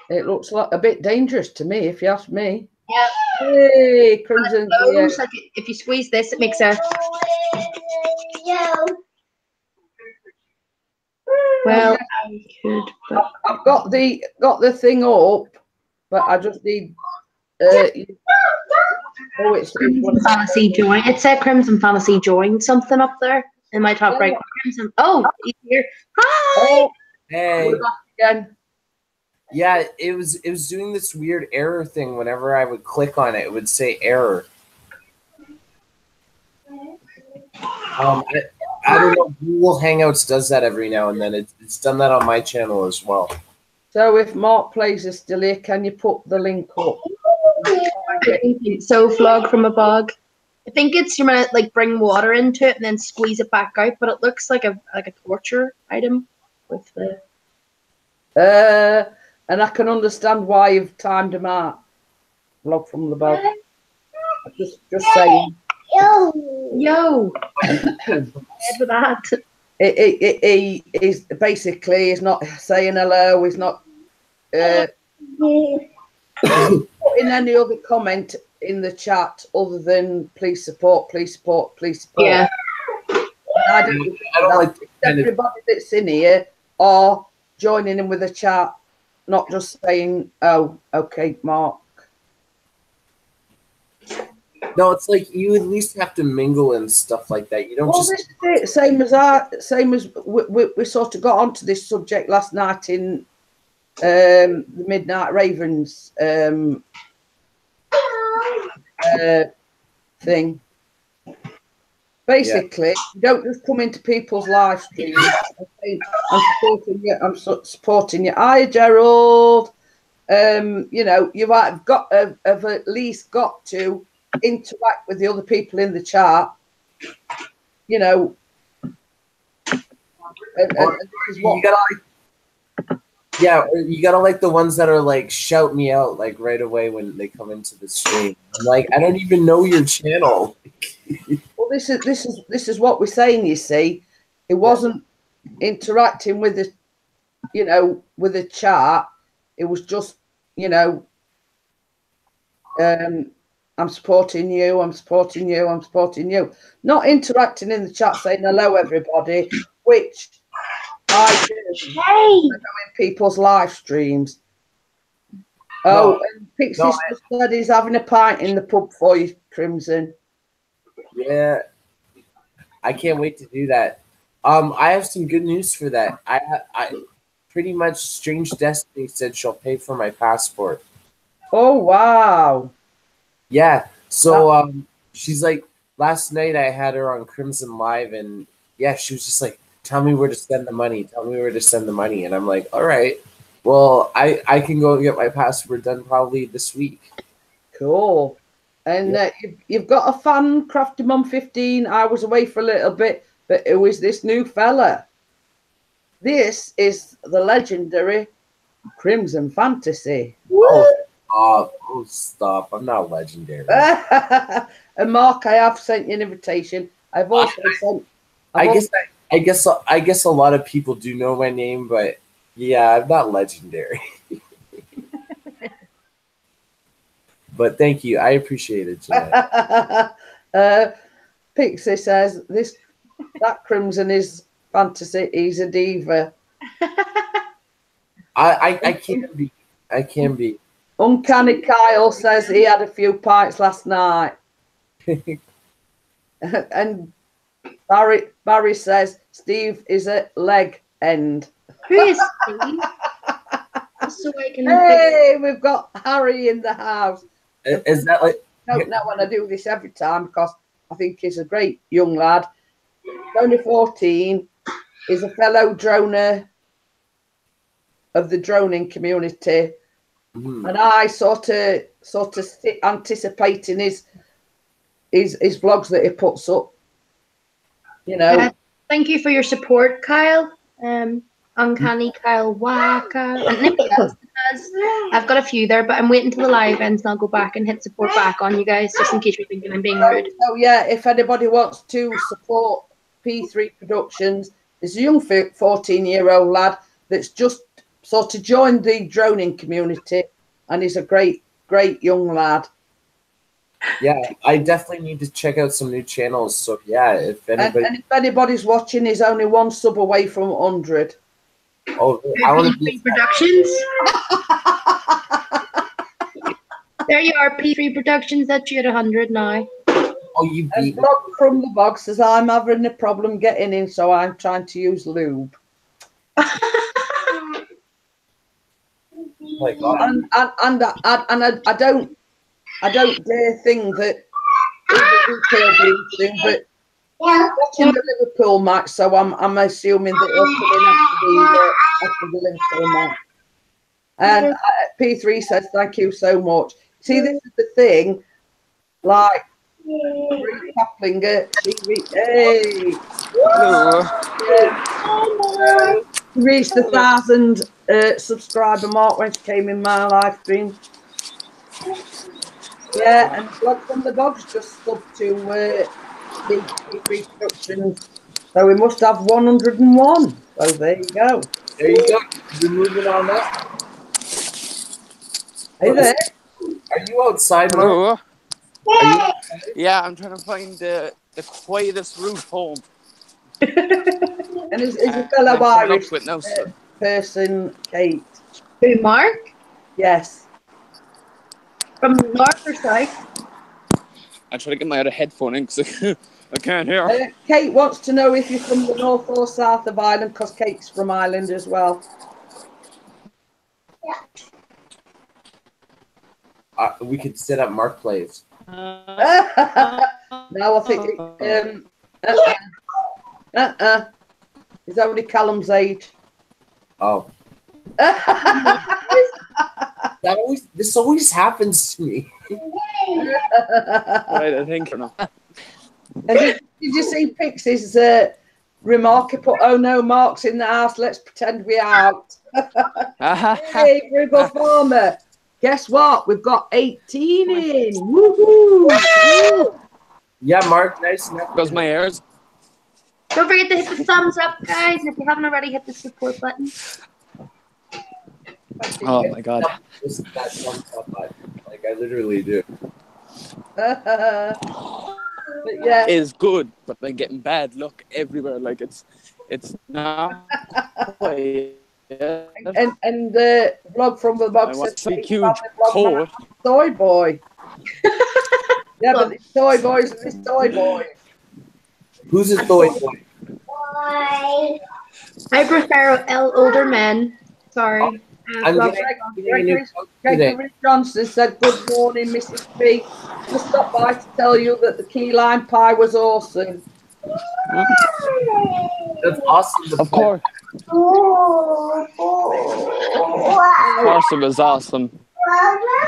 it looks like a bit dangerous to me, if you ask me. Yeah. Hey, Crimson. Yeah. Like if you squeeze this, it makes a. Well, I could. But... I've got the thing up, but I just need. Oh, it's Crimson Fantasy Join. It said Crimson Fantasy Join something up there in my top right. Crimson. Oh, he's here. Hi. Oh, hey. Again. Yeah, it was doing this weird error thing. Whenever I would click on it, it would say error. I don't know. Google Hangouts does that every now and then. It's done that on my channel as well. So if Mark Plays is still here, can you put the link up? So flog from a bog. I think it's you're gonna like bring water into it and then squeeze it back out, but it looks like a torture item with the. And I can understand why you've timed him out. Vlog from the bog. Just saying. Yo. For that. He is basically he's not saying hello. He's not putting any other comment in the chat other than please support, please support, please support. Yeah. I don't like everybody that's in here are joining in with a chat, not just saying, "Oh, okay, Mark." No, it's like you at least have to mingle and stuff like that. You don't just. This is it. Same as we sort of got onto this subject last night in the Midnight Ravens thing. Basically, you don't just come into people's live streams and say, "I'm supporting you. I'm supporting you." Hi, Gerald. You know, you might have at least got to interact with the other people in the chat. You know, and this is what you gotta like. Yeah, you gotta like the ones that are like shout me out like right away when they come into the stream. I'm like, I don't even know your channel. Well, this is what we're saying. You see, it wasn't interacting with the, you know, with the chat. It was just, you know, I'm supporting you. I'm supporting you. I'm supporting you. Not interacting in the chat, saying hello, everybody, which I do. Hey. In people's live streams. Oh, and Pixie's just said he's having a pint in the pub for you, Crimson. Yeah, I can't wait to do that. I have some good news for that. I pretty much Strange Destiny said she'll pay for my passport. Oh wow! Yeah, so she's like, last night I had her on Crimson Live, and yeah, she was just like, tell me where to send the money. Tell me where to send the money, and I'm like, all right. Well, I can go and get my passport done probably this week. Cool. And you've got a fan, Crafty Mum 15. I was away for a little bit, but who is this new fella? This is the legendary Crimson Fantasy. Oh, stop. I'm not legendary. And Mark, I have sent you an invitation. I've also sent. I guess a lot of people do know my name, but yeah, I'm not legendary. But thank you. I appreciate it, Jeanette. Pixie says that Crimson is fantasy. He's a diva. I can be. Uncanny Kyle says he had a few pints last night. And Barry says Steve is a leg end. Who is Steve? So I can Hey, we've got Harry in the house. Is that like? I don't know when I do this every time because I think he's a great young lad. Only 14. He's a fellow droner of the droning community, and I sort of sit anticipating his vlogs that he puts up. You know. Thank you for your support, Kyle. Uncanny Kyle Waka. And anybody else has. I've got a few there, but I'm waiting till the live ends and I'll go back and hit support back on you guys just in case you're thinking I'm being rude. So yeah, if anybody wants to support P3 Productions, there's a young 14-year-old lad that's just sort of joined the droning community, and he's a great young lad. Yeah, I definitely need to check out some new channels. So yeah, if anybody's watching, he's only one sub away from 100. Oh, I want to be Productions. There you are, P3 Productions. That's you at 100 now. Oh, you beat me. Rob from the box says I'm having a problem getting in, so I'm trying to use lube. Oh my God. And I don't dare think that but watching the Liverpool match, so I'm assuming that he'll come in after the Liverpool match. And P3 says thank you so much. See, this is the thing, like Kaplinger, hey, she reached the 1,000 subscriber mark when she came in my live stream. Yeah, and Blood from the Dogs just subbed to P3 Productions. So we must have 101. So there you go. There you go. You're moving on up. Hey there. Are you outside, Mark? Hello. Are you outside? Yeah, I'm trying to find the quietest route home. And is a fellow Irish person, Kate? Who, Mark? Yes. From north or south? I try to get my other headphone in because I can't hear. Kate wants to know if you're from the north or south of Ireland, because Kate's from Ireland as well. We could set up Mark plays. No, I think it's only Callum's age. Oh. This always happens to me. Right, I think. And did you see Pixie's remark? He put, "Oh no, Mark's in the house. Let's pretend we're out." Hey, we're a good farmer. Guess what? We've got 18 in. Woohoo! Yeah, Mark, nice enough. Goes my ears. Don't forget to hit the thumbs up, guys. And if you haven't already, hit the support button. Oh my God. This is that thumbs up button. Like I literally do. But yeah, Is good, but I'm getting bad luck everywhere. Like it's not quite. and the vlog from the box I want says, a huge coat. Soy boy. Yeah, but the soy boys and this soy boy. Who's a soy boy? I prefer older men. Sorry. Gregory Johnson said, "Good morning, Mrs. B. Just stopped by to tell you that the key lime pie was awesome." That's awesome. Of course. Of course it was awesome.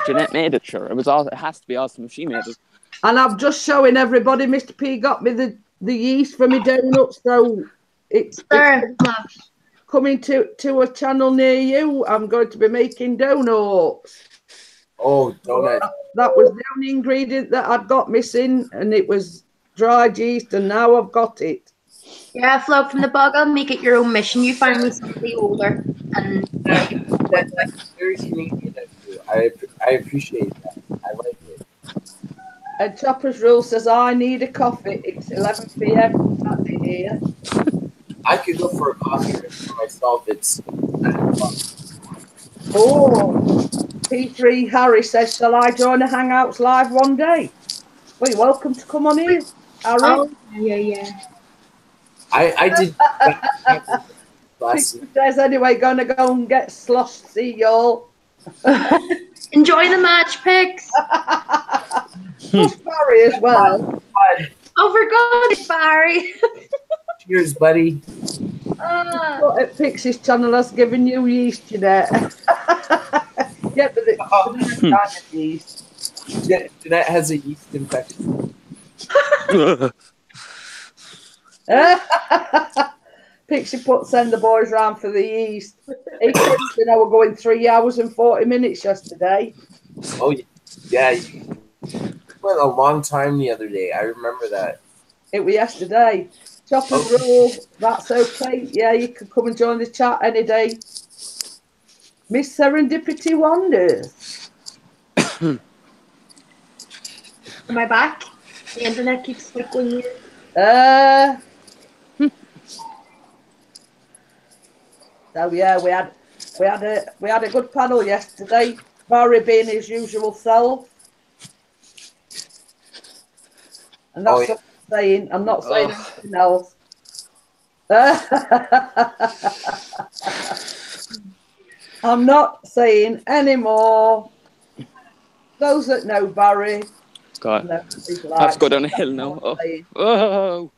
Jeanette made it, sure. It has to be awesome if she made it. And I'm just showing everybody Mr. P got me the yeast for my donuts, so it's Sir, love. coming to a channel near you. I'm going to be making donuts. Oh, donut. That was the only ingredient that I'd got missing, and it was dried yeast, and now I've got it. Yeah, Flo, from the boggle, make it your own mission. You find me somebody older, and That's very Canadian of you. I appreciate that. I like it. And Chopper's Rule says, I need a coffee. It's 11 p.m. here. I could go for a coffee for myself. It's 9 o'clock. Oh, P3 Harry says, shall I join the Hangouts live one day? Well, you're welcome to come on in, Harry. oh yeah. I did that last He says, anyway, gonna go and get sloshed. See y'all. Enjoy the match picks. Plus Barry as well. Oh, for God's Barry. Cheers, buddy. But at Pixie's channel has given you yeast, you know. Yeah, but it's kind of yeast. Jeanette has a yeast infection. Pixie put send the boys round for the yeast. He said, you know, we're going 3 hours and 40 minutes yesterday. Oh, yeah. You went a long time the other day. I remember that. It was yesterday. Chopper's Rule, that's okay. Yeah, you can come and join the chat any day. Miss Serendipity Wonders. Am I back? The internet keeps flickering here. So yeah, we had a good panel yesterday. Barry being his usual self, and that's what I'm saying. I'm not saying anything else. I'm not saying any more. Those that know Barry, God, know he's like, I have to go down a hill now. Oh.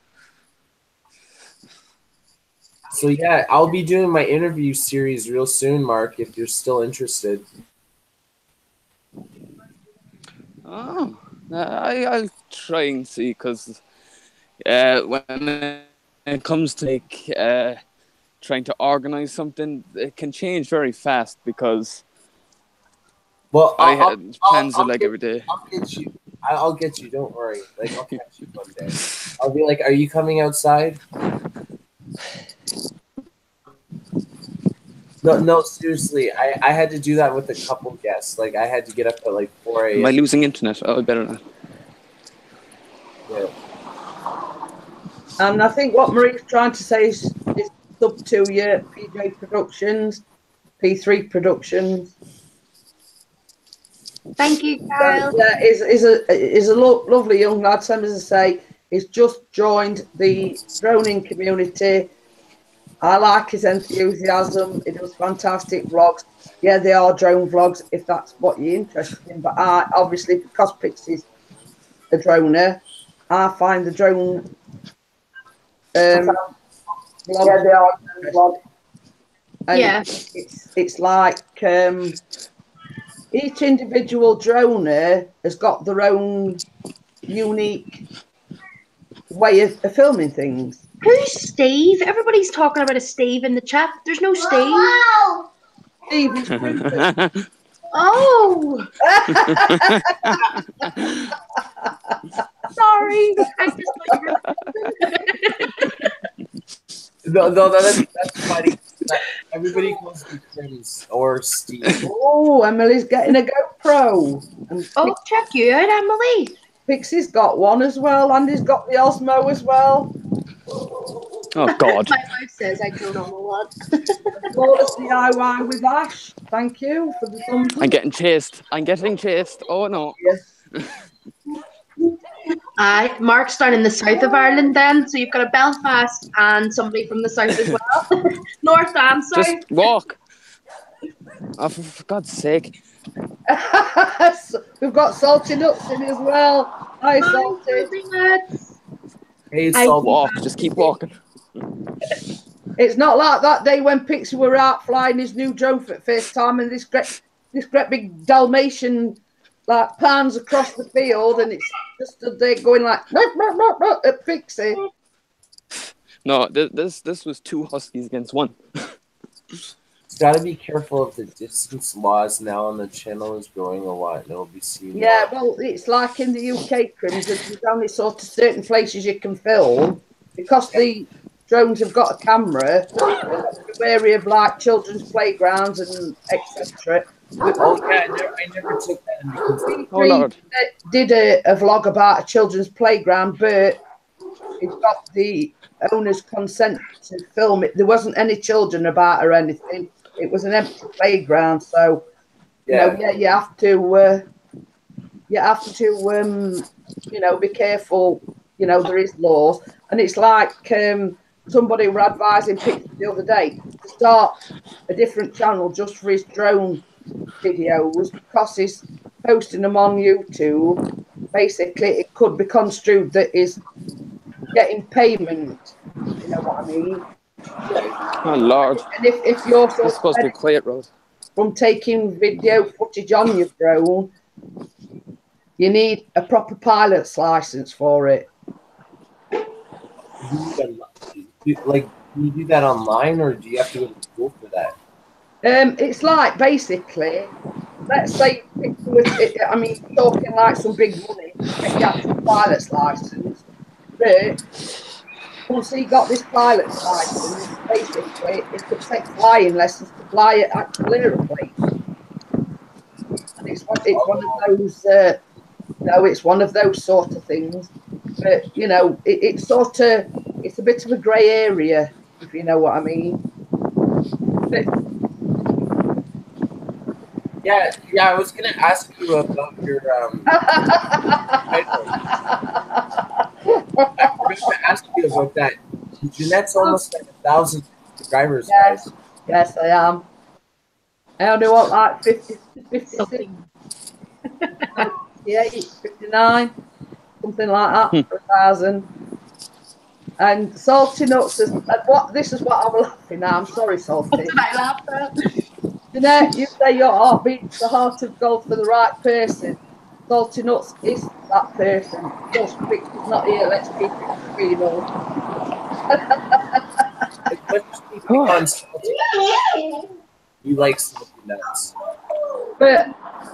So yeah, I'll be doing my interview series real soon, Mark, if you're still interested. Oh, I'll try and see, because when it comes to trying to organize something, it can change very fast, because I had plans every day. I'll get you. Don't worry. I'll catch you one day. I'll be like, "Are you coming outside?" No, seriously. I had to do that with a couple guests. I had to get up at 4 a.m. Am I losing internet? Oh, better not. Yeah. And I think what Marie's trying to say is sub 2 year PJ Productions, P3 Productions. Thank you, Kyle. Yeah, is a lovely young lad. Same as I say, he's just joined the droning community. I like his enthusiasm. He does fantastic vlogs. Yeah, they are drone vlogs if that's what you're interested in. But I obviously, because Pixie's a droner, I find the drone vlog. Yeah, they are vlog. And Yeah. it's like each individual droner has got their own unique way of filming things. Who's Steve? Everybody's talking about a Steve in the chat. There's no Steve. Steve is Quintus. Oh. Sorry. I just No, that's funny. Everybody calls me Prince or Steve. Oh, Emily's getting a GoPro. And Oh, check you out, Emily. Pixie's got one as well, and he's got the Osmo as well. Oh, God. My wife says I don't know a lot. Flawless DIY with Ash. Thank you for the thumbs up. I'm getting chased. Oh, no. Mark's down in the south of Ireland then, so you've got a Belfast and somebody from the south as well. North and south. Just walk. Oh, for God's sake. We've got Salty Nuts in as well. Hi, Salty. Hey, I Salty. Walk. Just keep walking. It's not like that day when Pixie were out flying his new drone for the first time, and this great this great big Dalmatian like pans across the field, and it's just stood there going like at Pixie. No, this was 2 huskies against 1. It's got to be careful of the distance laws now, and the channel is growing a lot, and it'll be seen. Yeah, well, it's like in the UK, Crimson. There's only sort of certain places you can film because the drones have got a camera. They're wary of like children's playgrounds and etc. Oh yeah, I never took that into consideration. Oh Lord! Did a vlog about a children's playground, but it got the owner's consent to film it. There wasn't any children about or anything. It was an empty playground, so you know, you have to be careful. You know, there is laws, and it's like somebody were advising Pixie the other day to start a different channel just for his drone videos because he's posting them on YouTube. Basically, it could be construed that is getting payment. You know what I mean? Oh Lord! And if you're It's supposed to be quiet, Rose. from taking video footage on your drone, you need a proper pilot's license for it. Like, do you do that online, or do you have to go to school for that? It's like basically, let's say, I mean, talking like some big money, get the actual pilot's license, but once he got this pilot's license, basically, it could take flying lessons to fly an actual aeroplane. And it's one of those, it's one of those sort of things. But, you know, it's a bit of a grey area, if you know what I mean. But, yeah, I was going to ask you about your title. I forgot to ask you about that. Jeanette's almost at 1,000 subscribers, guys. Yes, I am. I only want like 50, 56, 58, 59, something like that for 1,000. And Salty Nuts is this is what I'm laughing at. I'm sorry, Salty. Did I laugh at? Jeanette, you say your heart beats the heart of gold for the right person. Salty Nuts is that person. Just Victor's not here. Let's keep it real. You like Salty Nuts. But,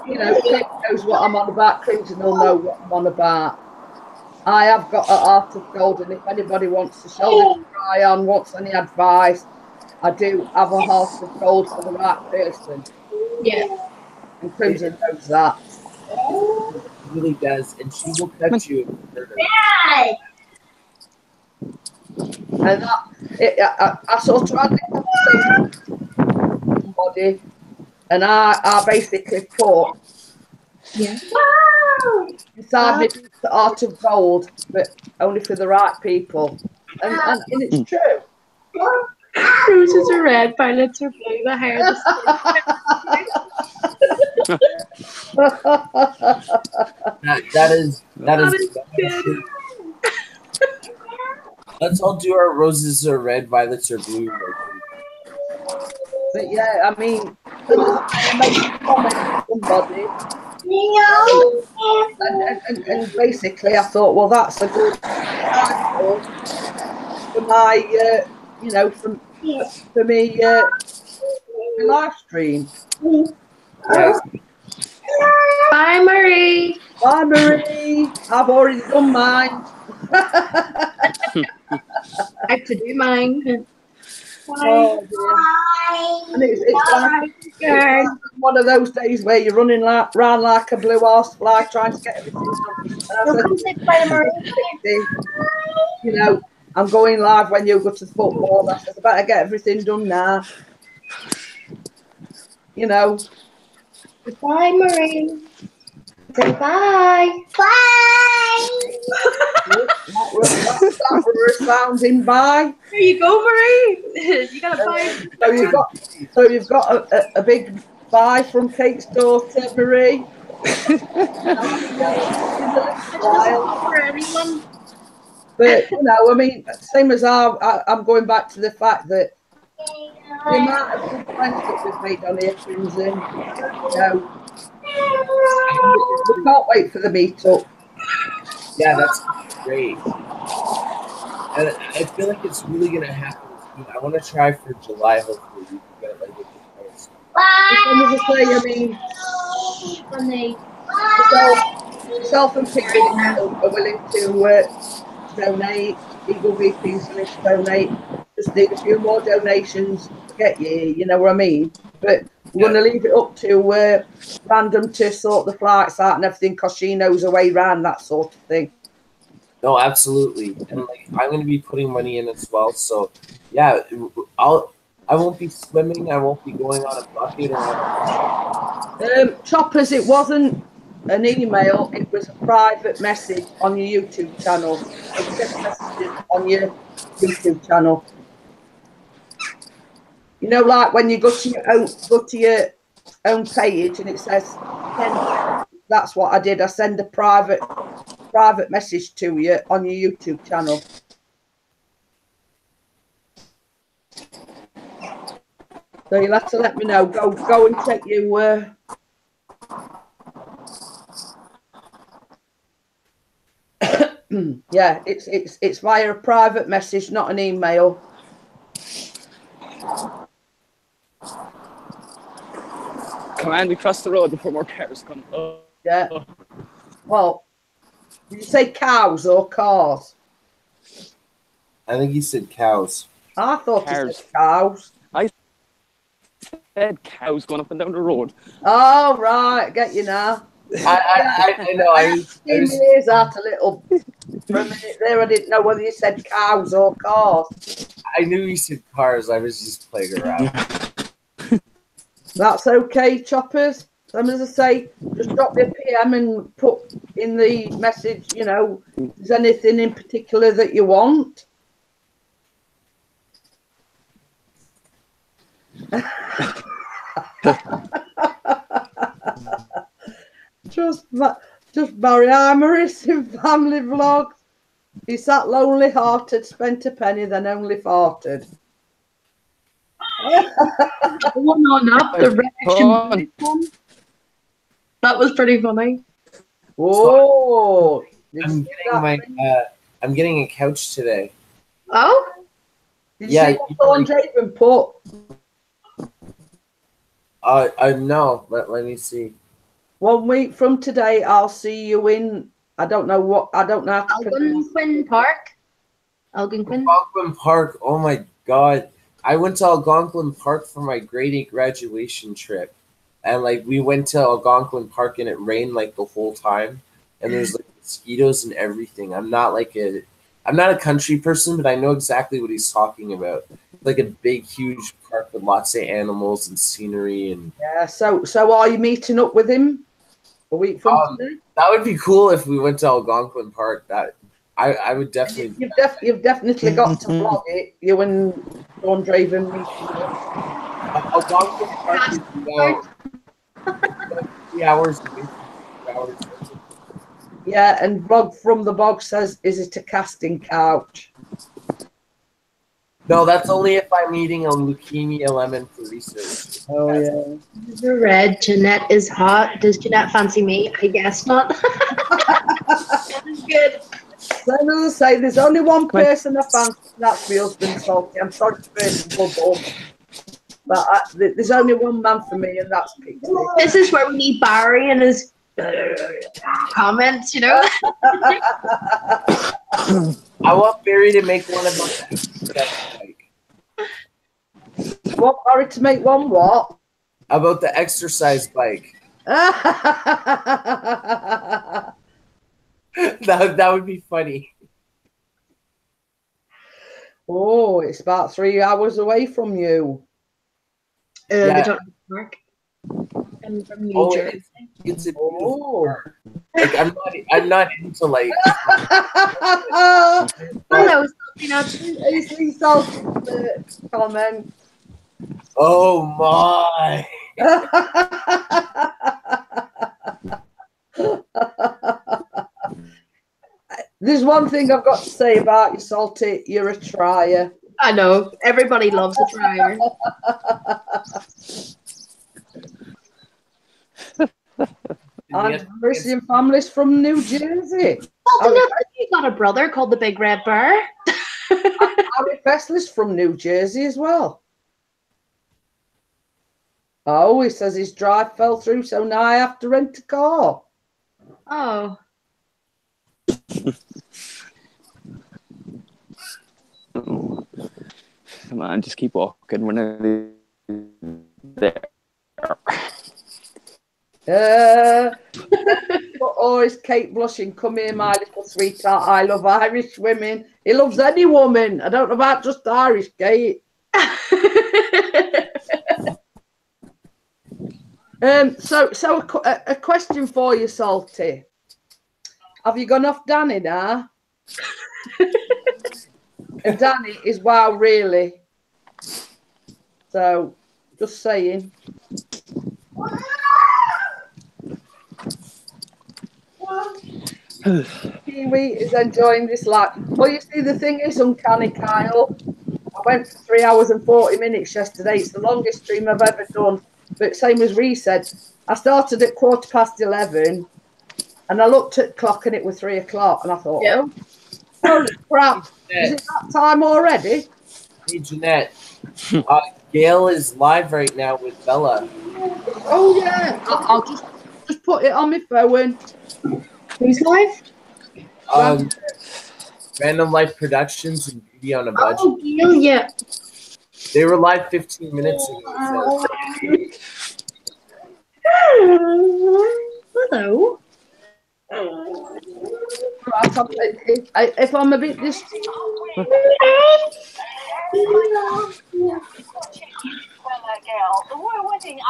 you know, Kate knows what I'm on about. Crimson will know what I'm on about. I have got a heart of gold, and if anybody wants to shoulder to cry on, wants any advice, I do have a heart of gold for the right person. Yeah. And Crimson knows that. It really does, and she will cut you. And I sort of had this conversation with somebody, and I basically put inside me the art of gold, but only for the right people. And it's true. Roses are red, violets are blue, the hair the that is good. Let's all do our roses are red, violets are blue. But yeah, I mean, I made a comment to somebody, and basically I thought, well, that's a good title for my, for me, my live stream. Yes. Bye, Marie. Bye, Marie. I've already done mine. I have to do mine. Oh, and it's like one of those days where you're running around like a blue horse fly trying to get everything done. You know, I'm going live when you go to the football. I said, I better get everything done now. You know. Goodbye, Marie. Say bye. Bye. That was sounding bye. There you go, Marie. You got a bye. So you've got a big bye from Kate's daughter, Marie. For everyone. But you know, I mean, same as I'm going back to the fact that the amount of good friends that we've made on here, Crimson. You know, we can't wait for the meetup. Yeah, that's great. And I feel like it's really gonna happen soon. I want to try for July. Hopefully, we can get like a good price. And as I say, I mean, myself and Piggy are willing to donate. Eagle VP's willing to donate. Just need a few more donations to get you. You know what I mean? But we're going to leave it up to Random to sort the flights out and everything, because she knows her way around that sort of thing. No, absolutely, and like I'm gonna be putting money in as well. So, yeah, I won't be swimming. I won't be going on a bucket or. Choppers, it wasn't an email, it was a private message on your YouTube channel. So check messages on your YouTube channel. You know, like when you go to your own page and it says send, that's what I did. I send a private message to you on your YouTube channel. So you'll have to let me know. Go and check your yeah, it's via a private message, not an email. Command across the road before more cars come. Oh. Yeah. Well, did you say cows or cars? I think he said cows. I thought Cars. he said cows. I said cows going up and down the road. Oh, right. Get you now. I know. I was ears out a little for a minute there. I didn't know whether you said cows or cars. I knew he said cars. I was just playing around. That's okay, Choppers. And as I say, just drop me a PM and put in the message, you know, if there's anything in particular that you want. just Barry Imaris in family vlogs. He sat lonely hearted, spent a penny, then only farted. One on up, the reaction one. That was pretty funny. Oh, I'm getting a couch today. Oh? Did you see what Thorn Draven put? No. Let me see. 1 week from today, I'll see you in. I don't know how to Algonquin Park. Algonquin. Algonquin Park. Oh my God! I went to Algonquin Park for my grade 8 graduation trip, and like we went to Algonquin Park and it rained like the whole time, and there's like mosquitoes and everything. I'm not a country person, but I know exactly what he's talking about. Like a big, huge park with lots of animals and scenery and. Yeah. So are you meeting up with him a week from today? That would be cool if we went to Algonquin Park. That I would definitely. You've definitely got to vlog it. You and Thorn Draven meeting up. Algonquin Park is about 3 hours away. 3 hours. Yeah, and Vlog from the Bog says, "Is it a casting couch?" No, that's only if I'm eating a leukemia lemon for research. Oh yeah. Red, Jeanette is hot. Does Jeanette fancy me? I guess not. That is good. So as I say, there's only one person I fancy. That's my husband, Salty. I'm sorry to burst the bubble, but there's only one man for me, and that's Pete. This is where we need Barry and his comments, you know. I want Barry to make one of my. Want Barry to make one what? About the exercise bike. That would be funny. Oh, it's about 3 hours away from you. Yeah. Mark. I'm from New Jersey. It's a beautiful park. Like I'm not into like. Hello, Salty. Salty comment. Oh my. There's one thing I've got to say about you, Salty. You're a trier. I know. Everybody loves a trier. I'm Parisian families from New Jersey. Well, you got a brother called the Big Red Bear. Harry Presley's from New Jersey as well. Oh, he says his drive fell through, so now I have to rent a car. Oh. Come on, just keep walking. We're nearly there. Oh, is Kate blushing? Come here, my little sweetheart. I love Irish women. He loves any woman. I don't know about just Irish, Kate. So a question for you, Salty. Have you gone off Danny now? And Danny is wow, really. So, just saying. Kiwi is enjoying this life. Well, you see, the thing is, uncanny, Kyle. I went for 3 hours and 40 minutes yesterday. It's the longest stream I've ever done. But same as Ree said, I started at 11:15, and I looked at the clock and it was 3 o'clock, and I thought, Yep. oh, holy crap! Is it that time already? Hey, Jeanette. Gail is live right now with Bella. Oh yeah, I'll just put it on my phone. Who's live? Random Life Productions and Beauty on a Budget. Oh, Gail, yeah. They were live 15 minutes ago. Hello. Right, if I'm a bit Girl, the royal wedding. I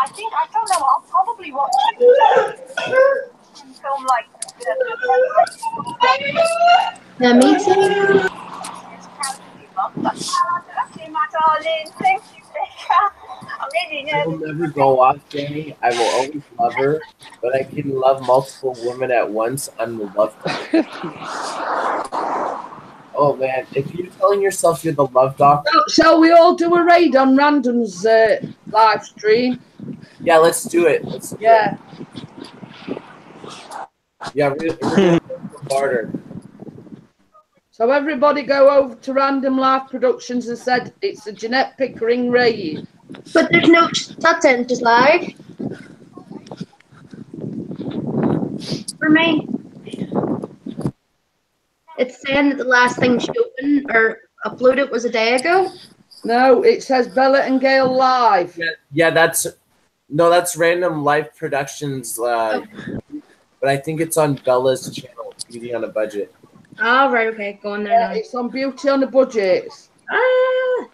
don't know. I'll probably watch it. Film like The meeting. Okay, my darling. Thank you, Becca. I'm really I will nervous. never go off, Danny. I will always love her, but I can love multiple women at once. I'm the love doctor. Oh man, if you're telling yourself you're the love doctor, Shall we all do a raid on Random's live stream? yeah, let's do it. Yeah. Yeah, we're doing barter. So everybody go over to Random Live Productions and said it's a Jeanette Pickering raid. But there's no that end is live. For me. It's saying that the last thing she opened or uploaded was a day ago. No, it says Bella and Gail live. Yeah, that's Random Life Productions, but I think it's on Bella's channel, Beauty on a Budget. Oh, right, okay, go on there now. It's on Beauty on a Budget. Ah.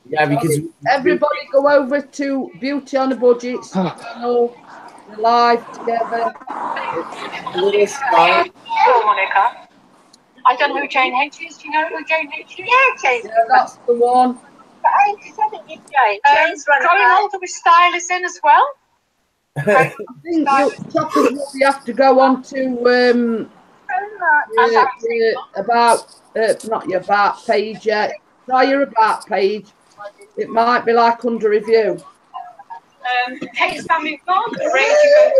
Yeah, because everybody go over to Beauty on a Budget channel. We're live together. It's a little shy. Oh, Monica. I don't know who Jane H is. Do you know who Jane H is? Yeah, Jane. Yeah, that's the one. I think it's Jane. Jane's running older with stylist in as well. I think you have to go on to not your about page yet. Try your about page. It might be like under review. Kate's family vlog, ready to go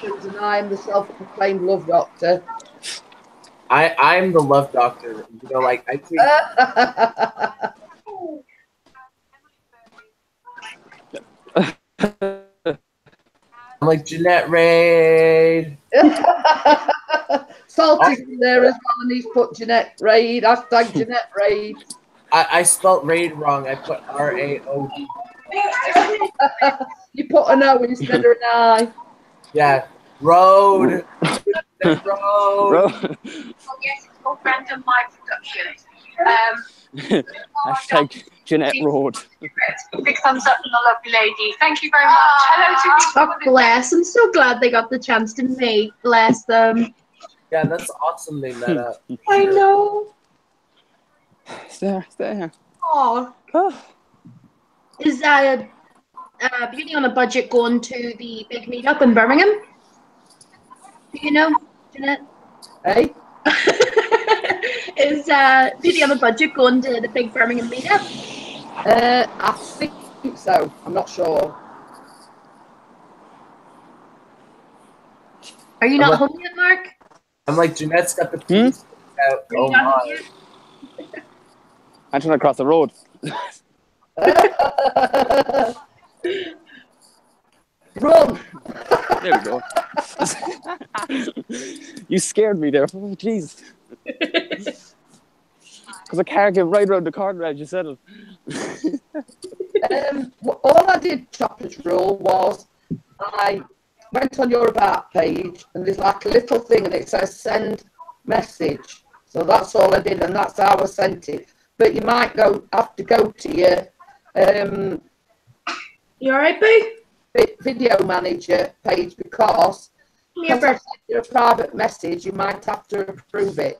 to Denying the self-proclaimed love doctor. I'm the love doctor. You know, like I think. I'm like Jeanette Raid. Salty's there as well, and he's put Jeanette Raid. Hashtag Jeanette Raid. I spelt raid wrong. I put RAOD. You put an O instead of an I. Yeah. Road. Road. Oh, yes, it's called Random Live Productions. Hashtag Jeanette Road. Big thumbs up from the lovely lady. Thank you very much. Hello to Oh, bless. I'm so glad they got the chance to meet. Bless them. Yeah, that's awesome they met up. I know. Stay here. Oh. Is Beauty on a Budget going to the big meetup in Birmingham? Do you know, Jeanette? Hey, Is do you have a budget going to the big Birmingham meetup? I think so. I'm not sure. Are you I'm not like, home yet, Mark? I'm like, Jeanette's got the piece out. Are you Oh not home my. yet? I'm trying to cross the road. Run! There we go. You scared me there. Oh, jeez. Because a car came right around the corner as you said it. All I did, Chopper's Rule, was I went on your About page and there's like a little thing and it says send message. So that's all I did and that's how I sent it. But you might have to go to your You alright, Boo? video manager page because I sent you a private message, you might have to approve it.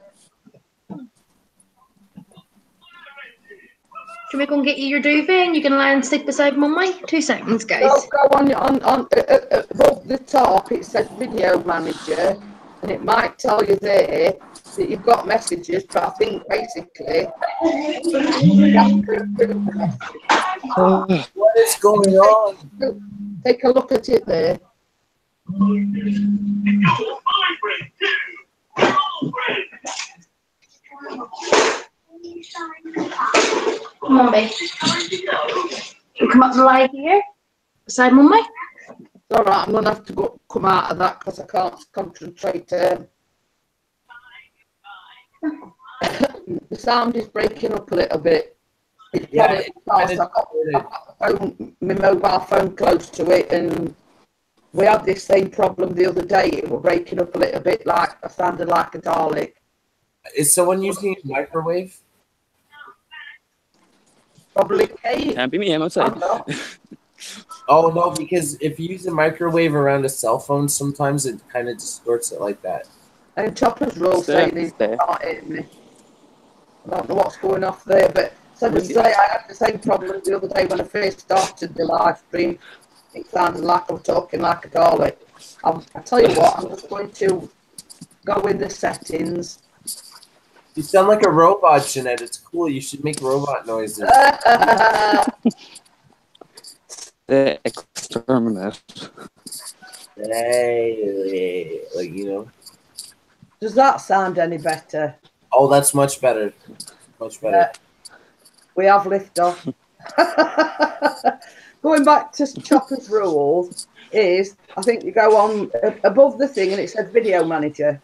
Should we go and get you your duvet and you can lie and sleep beside Mummy? 2 seconds, guys. Go on above the top. It says video manager, and it might tell you there that you've got messages. But I think basically, you have to approve the message. What is going on? Take a look at it there. Come on, babe. You come up and lie here beside Mummy. It's all right. I'm gonna have to come out of that because I can't concentrate. The sound is breaking up a little bit. It's Yeah, probably because I've got my mobile phone close to it, and we had this same problem the other day. It was breaking up a little bit, like I sounded like a Dalek. Is someone using a microwave? Probably Kate. Can't be me, I'm outside. I'm not. Oh no, because if you use a microwave around a cell phone, sometimes it kind of distorts it like that. And Chopper's Rule Stay, saying he stay. can't hit me. I don't know what's going off there, but so to say, I had the same problem the other day when I first started the live stream. It sounded like I was talking like a Dalek. I'll tell you what, I'm just going to go in the settings. You sound like a robot, Jeanette. It's cool. You should make robot noises. The exterminate. Hey, like, you know. Does that sound any better? Oh, that's much better. Much better. Yeah. We have liftoff. Going back to Chopper's Rules is, I think you go on above the thing and it says Video Manager.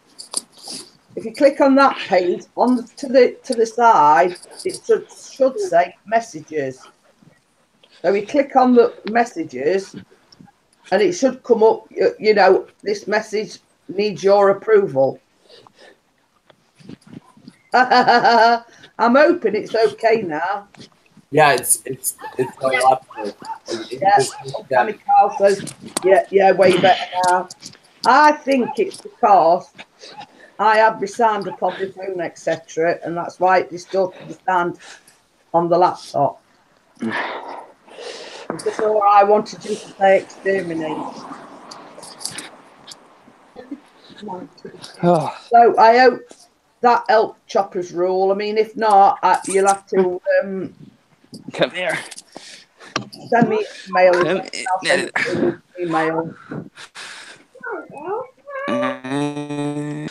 If you click on that page, to the side, it should say Messages. So you click on the Messages, and it should come up. You know, this message needs your approval. I'm hoping it's okay now. Yeah, it's a lot better. Danny Carl says, yeah, way better now. I think it's because I have my sound up on the phone, etc., and that's why it distorted the sound on the laptop. Because all I wanted you to say exterminate. So I hope that helped Chopper's Rule. I mean, if not, you'll have to Come here. send me an email. I'll send it to you an email. Ding!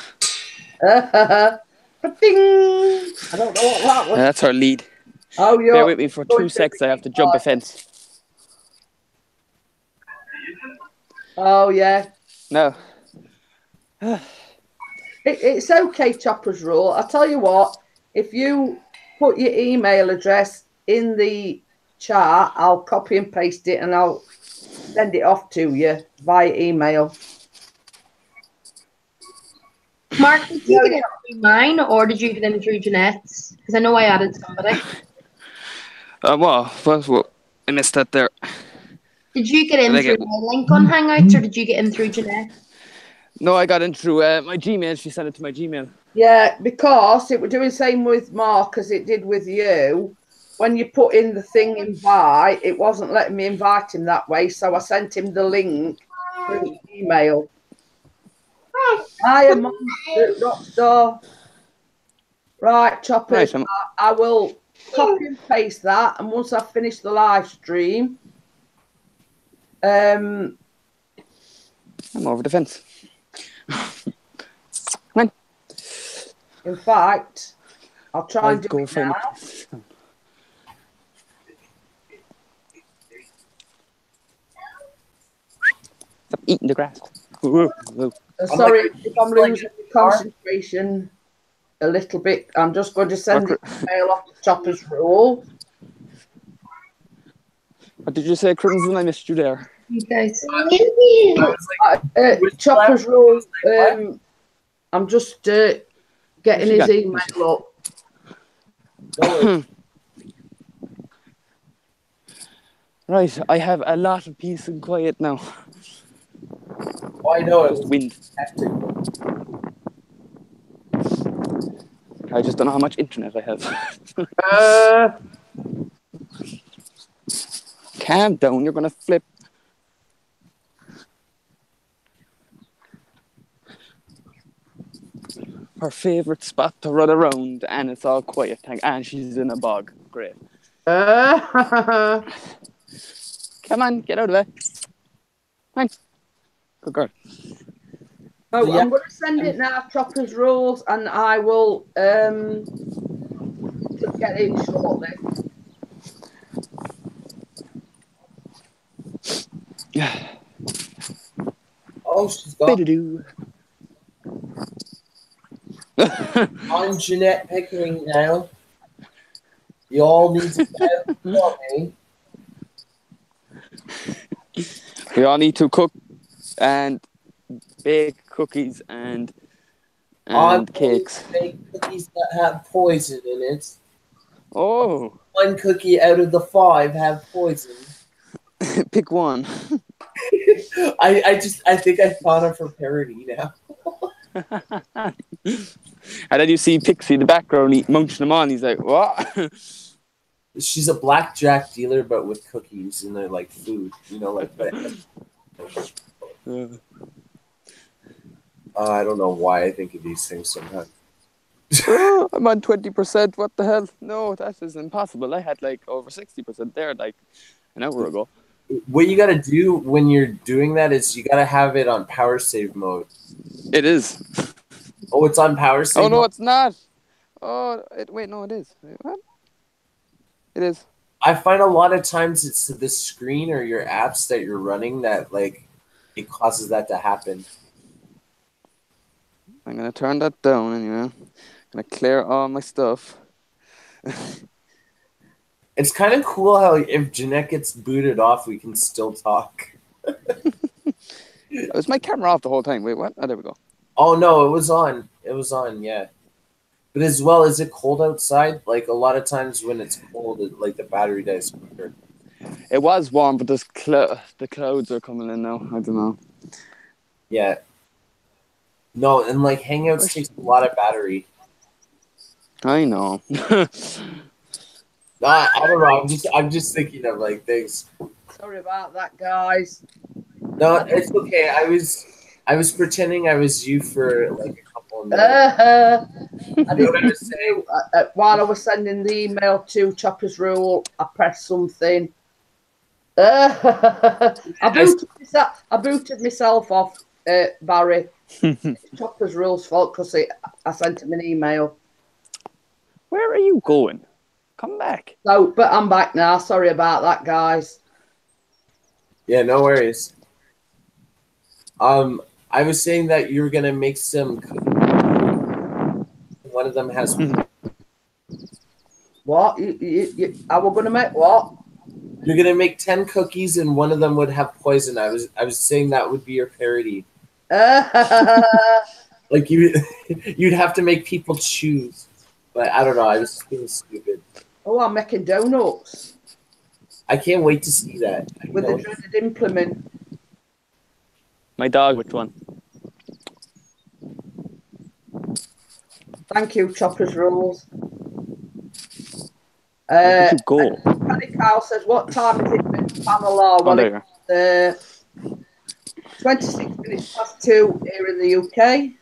I don't know what that was. That's our lead. Oh, you're Bear with me for 2 seconds. I have to jump a fence. Oh, yeah. No. It's okay, Chopper's Rule. I'll tell you what, if you put your email address in the chat, I'll copy and paste it and I'll send it off to you via email. Mark, did you get in through mine or did you get in through Jeanette's? Because I know I added somebody. Well, I missed that there. Did you get in through my link on Hangouts or did you get in through Jeanette? No, I got in through my Gmail. She sent it to my Gmail. Yeah, because it would do the same with Mark as it did with you. When you put in the thing invite, it wasn't letting me invite him that way, so I sent him the link through email. I am on the rock store. Right, Choppers. Right, I will copy and paste that, and once I've finished the live stream, I'm over the fence. Come on. in fact, I'll try I'll and do go it find now. a place. Stop eating the grass. Whoa, whoa. Sorry if I'm like losing concentration a little bit. I'm just going to send the email off to Chopper's Rule. What did you say, Crimson? I missed you there. You guys. Chopper's Rule. What? I'm just getting his email up. Right, I have a lot of peace and quiet now. Oh, I know it was Wind. hectic. I just don't know how much internet I have. Calm down, you're gonna flip. Her favourite spot to run around, and it's all quiet. And she's in a bog. Great. Come on, get out of there. Come on. Good girl. Oh, I'm going to send it now, Chopper's Rules, and I will get in shortly. Oh, she's gone. Bidadoo. I'm Jeanette Pickering now. You all need to get out for me. We all need to cook and bake cookies and cakes. Make cookies that have poison in it. Oh, One cookie out of the 5 have poison. pick one. I think I found her for parody now. And then you see Pixie in the background munching them on. He's like, what? She's a blackjack dealer, but with cookies and they're like food, you know, like that. I don't know why I think of these things sometimes. Oh, I'm on 20%. What the hell? No, that is impossible. I had like over 60% there like an hour ago. What you got to do when you're doing that is you got to have it on power save mode. It is. Oh, it's on power save Oh, no, mode? it's not. Oh, wait, no, it is. Wait, what? It is. I find a lot of times it's the screen or your apps that you're running that like it causes that to happen. I'm going to turn that down anyway. I'm going to clear all my stuff. It's kind of cool how if Jeanette gets booted off, we can still talk. Was my camera off the whole time? Wait, what? Oh, there we go. Oh, no, it was on. It was on, yeah. But as well, is it cold outside? Like a lot of times when it's cold, like the battery dies quicker. It was warm, but the clouds are coming in now. I don't know. Yeah. No, and like Hangouts takes a lot of battery. I know. I don't know. I'm just thinking of like things. Sorry about that, guys. No, it's okay. I was pretending I was you for like a couple of minutes. I didn't say while I was sending the email to Chopper's Rule, I pressed something. I booted myself off, Barry. It's Chopper's Rule's fault because I sent him an email. Where are you going? Come back. So, but I'm back now. Sorry about that, guys. Yeah, no worries. I was saying that you were gonna make some cookies. One of them has What? I was gonna make what? You're gonna make 10 cookies and one of them would have poison. I was saying that would be your parody. Like you'd have to make people choose. But I don't know, I was just being stupid. Oh, I'm making donuts. I can't wait to see that. With the dreaded implement. My dog, which one? Thank you, Chopper's Rules. Where did you go? Paddy Kyle says, what time is it, Pamela? Oh, there. It's 26 minutes 2 here in the UK.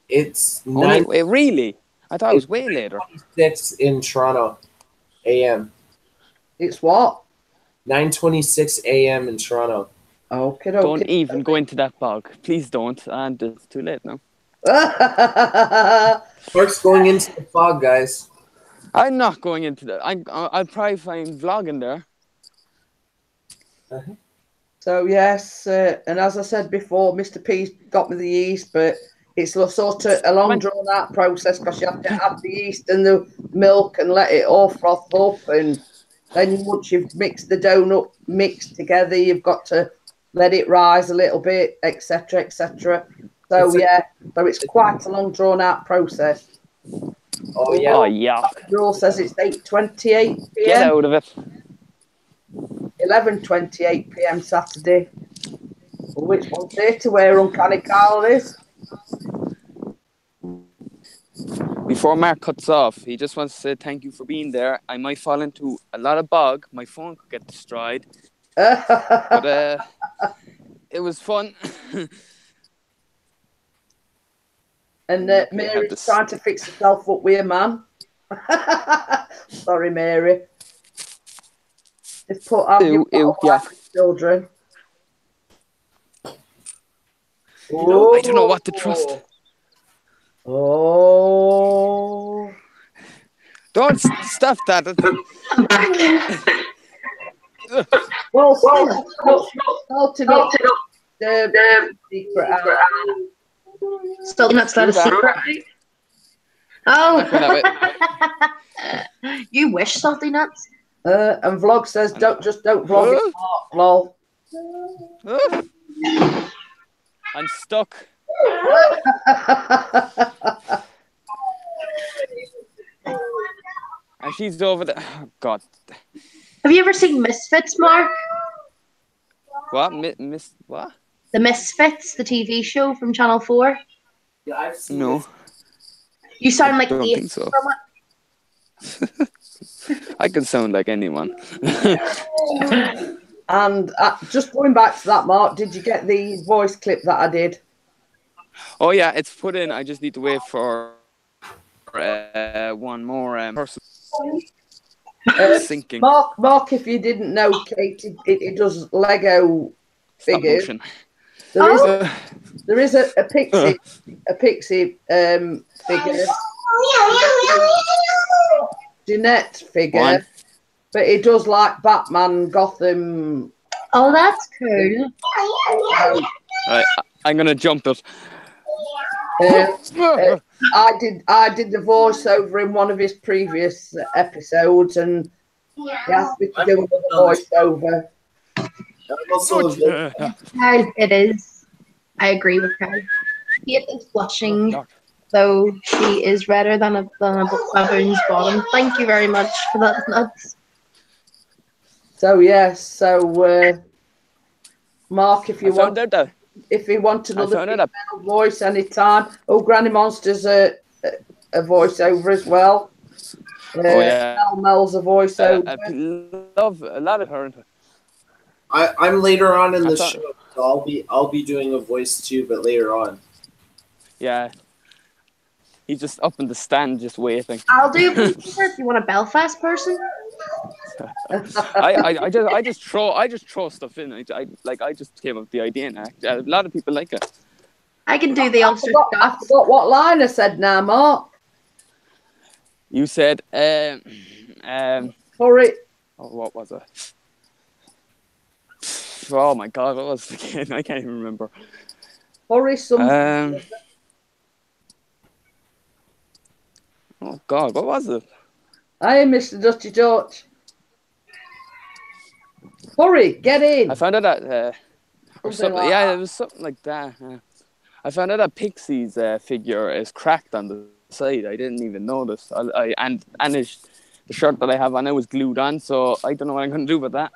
It's Only, really? I thought it was way later. 9:26 in Toronto, a.m. It's what? 9:26 a.m. in Toronto. Okay, Don't even go into that bog. Please don't. And it's too late now. Mark's going into the fog, guys. I'm not going into that. I'll probably find vlogging there. So yes, and as I said before, Mr. P's got me the yeast, but it's sort of a long drawn out process because you have to add the yeast and the milk and let it all froth up, and then once you've mixed the donut mixed together, you've got to let it rise a little bit, etc., etc. So so it's quite a long drawn out process. Oh yeah. Oh, yuck. The rule says it's 8:28 p.m. Get out of it. 11:28 p.m. Saturday. Well, which one's there to where Uncanny Carl is? Before Mark cuts off, he just wants to say thank you for being there. I might fall into a lot of bog. My phone could get destroyed. But it was fun. And Mary's trying to fix herself up with a man. Sorry, Mary. Just put out your children. I don't know what to trust. Oh. Don't stuff that. Well, salted up the secret out. Still not a secret. Oh. You wish, Salty Nuts. And Vlog says, don't vlog it, lol. I'm stuck. And she's over there. Oh, God. Have you ever seen Misfits, Mark? What? What? The Misfits, the TV show from Channel 4? Yeah, I've seen No. it. You sound like I don't think so. I can sound like anyone. And just going back to that, Mark, did you get the voice clip that I did? Oh, yeah, it's put in. I just need to wait for one more person. Sinking. Mark, if you didn't know, Kate, it does Lego figures. There is a pixie figure, Jeanette figure, but it does like Batman, Gotham. Oh, that's cool. Right, I'm gonna jump it. I did the voiceover in one of his previous episodes, and he asked me to do another voiceover. It is. I agree with her. Kate is blushing, though she is redder than a baboon's bottom. Thank you very much for that, Nuts. So yes, Mark, if you want another female voice anytime. Oh, Granny Monster's a voiceover as well. Mel's a voiceover. I love a lot of her. I'm later on in the show, so I'll be doing a voice too, but later on. Yeah. He's just up in the stand, just waiting. I'll do a voiceover if you want a Belfast person. I just throw stuff in. I just came up with the idea, and a lot of people like it. I can do the Ulster stuff. I forgot what line I said now, Mark. You said Sorry. Oh, what was it? Oh my God, what was it again? I can't even remember. Sorry, something. Oh God, what was it? Hi, Mr. Dusty George. Hurry, get in. I found out that or something. Like it was something like that. I found out that Pixie's figure is cracked on the side. I didn't even notice. And the shirt that I have on it was glued on, so I don't know what I'm going to do with that.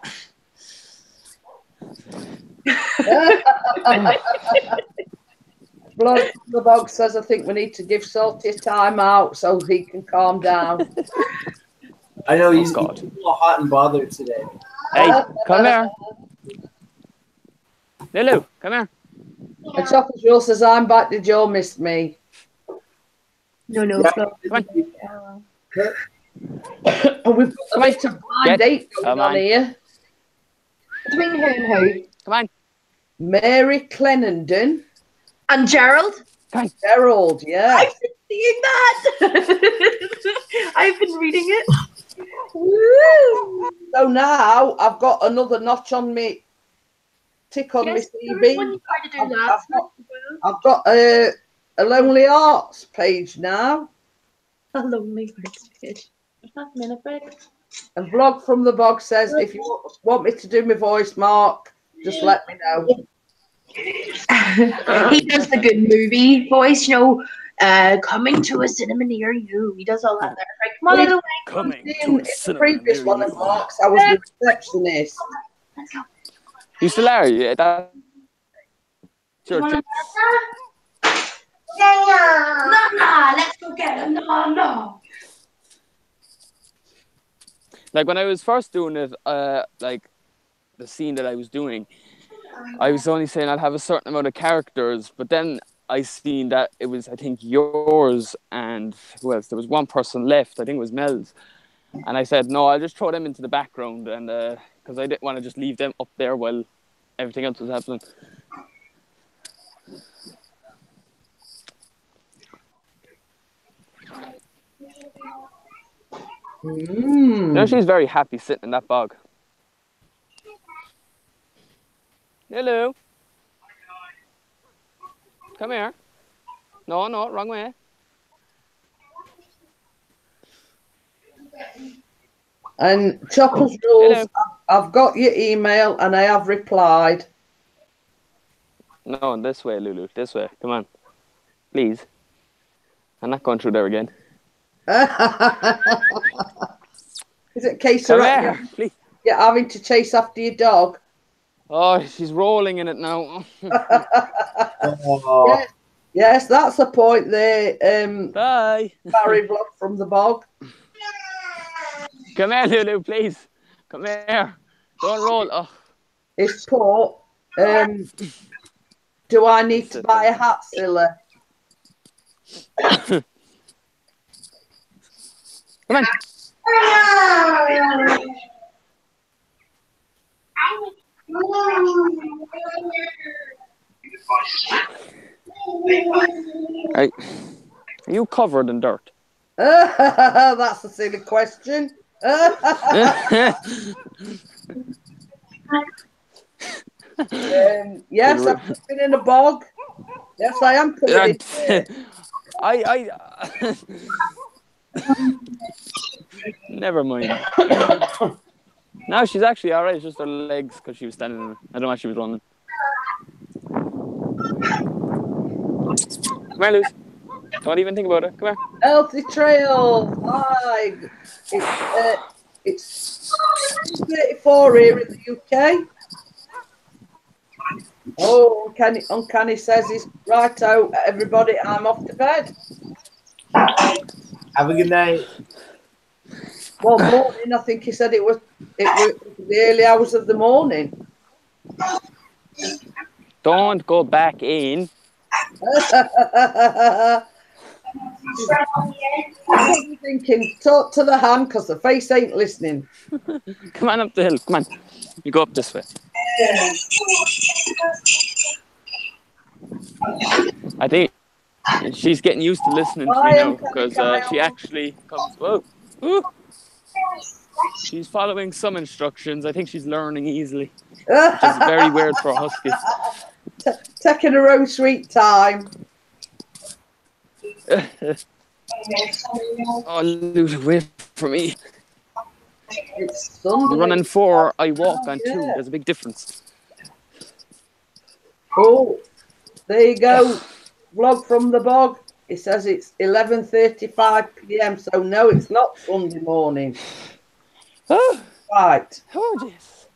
Blood the Bog says, I think we need to give Salty a time out so he can calm down. I know he's a little hot and bothered today. Hey, come here. Lulu, come here. And Chocolate Roll says, I'm back. Did you all miss me? No, Yeah. Flo. Come And we've got a bit of blind date going on here. Between who and who? Come on. Mary Clenendon. And Gerald? Gerald, yeah. I've been seeing that. I've been reading it. Woo! So now I've got another notch on me. Tick on Yes, my there CV. is one you tried to do last week. I've got a Lonely Arts page now. A lonely hearts page. Minute break. And Vlog from the Bog says, if you want me to do my voice, Mark, just let me know. He does the good movie voice, you know, coming to a cinema near you. He does all that there. Right, come on, little way. Coming to In a the cinema previous near one you. of Mark's, I was the receptionist. Let's go. You still are? Yeah, that's your job. No, let's go get him. No. Like when I was first doing it, like the scene that I was doing, I was only saying I'll have a certain amount of characters, but then I seen that it was, I think, yours and who else? There was one person left. I think it was Mel's, and I said no, I'll just throw them into the background, and because I didn't want to just leave them up there while everything else was happening. You know, she's very happy sitting in that bog. Hello. Come here. No, wrong way. And Chopper's Rules, I've got your email and I have replied. No, this way, Lulu. This way. Come on. Please. I'm not going through there again. Is it a case Come of here, please. you're having to chase after your dog? Oh, she's rolling in it now. Oh, Yes, that's the point there. Bye. Barry Vlog from the Bog. Come here, Lulu, please. Come here. Don't roll. Oh. It's put, do I need to buy a hat, Silla? Come on. Right. Are you covered in dirt? That's a silly question. Yes, I've just been in a bog. Yes, I am covered in I never mind. No, she's actually alright. It's just her legs because she was standing. I don't know why she was running. Come here, Luz. Don't even think about it. Come here. Healthy Trail. Hi. It's 34 here in the UK. Oh, Uncanny says he's right out. Everybody, I'm off to bed. have a good night. Well, morning. I think he said it was the early hours of the morning. Don't go back in. What are you thinking? Talk to the hand because the face ain't listening. Come on up the hill. Come on. You go up this way. I think she's getting used to listening to me now because she actually comes. Whoa. Ooh. She's following some instructions. I think she's learning easily. Which is very weird for a husky. Taking her own sweet time. Oh, Lulu, wait for me. It's Sunday. You're running 4, I walk on 2. There's a big difference. Oh, there you go. Vlog from the Bog. It says it's 11:35 p.m. So no, it's not Sunday morning. Oh, Right. oh, yes.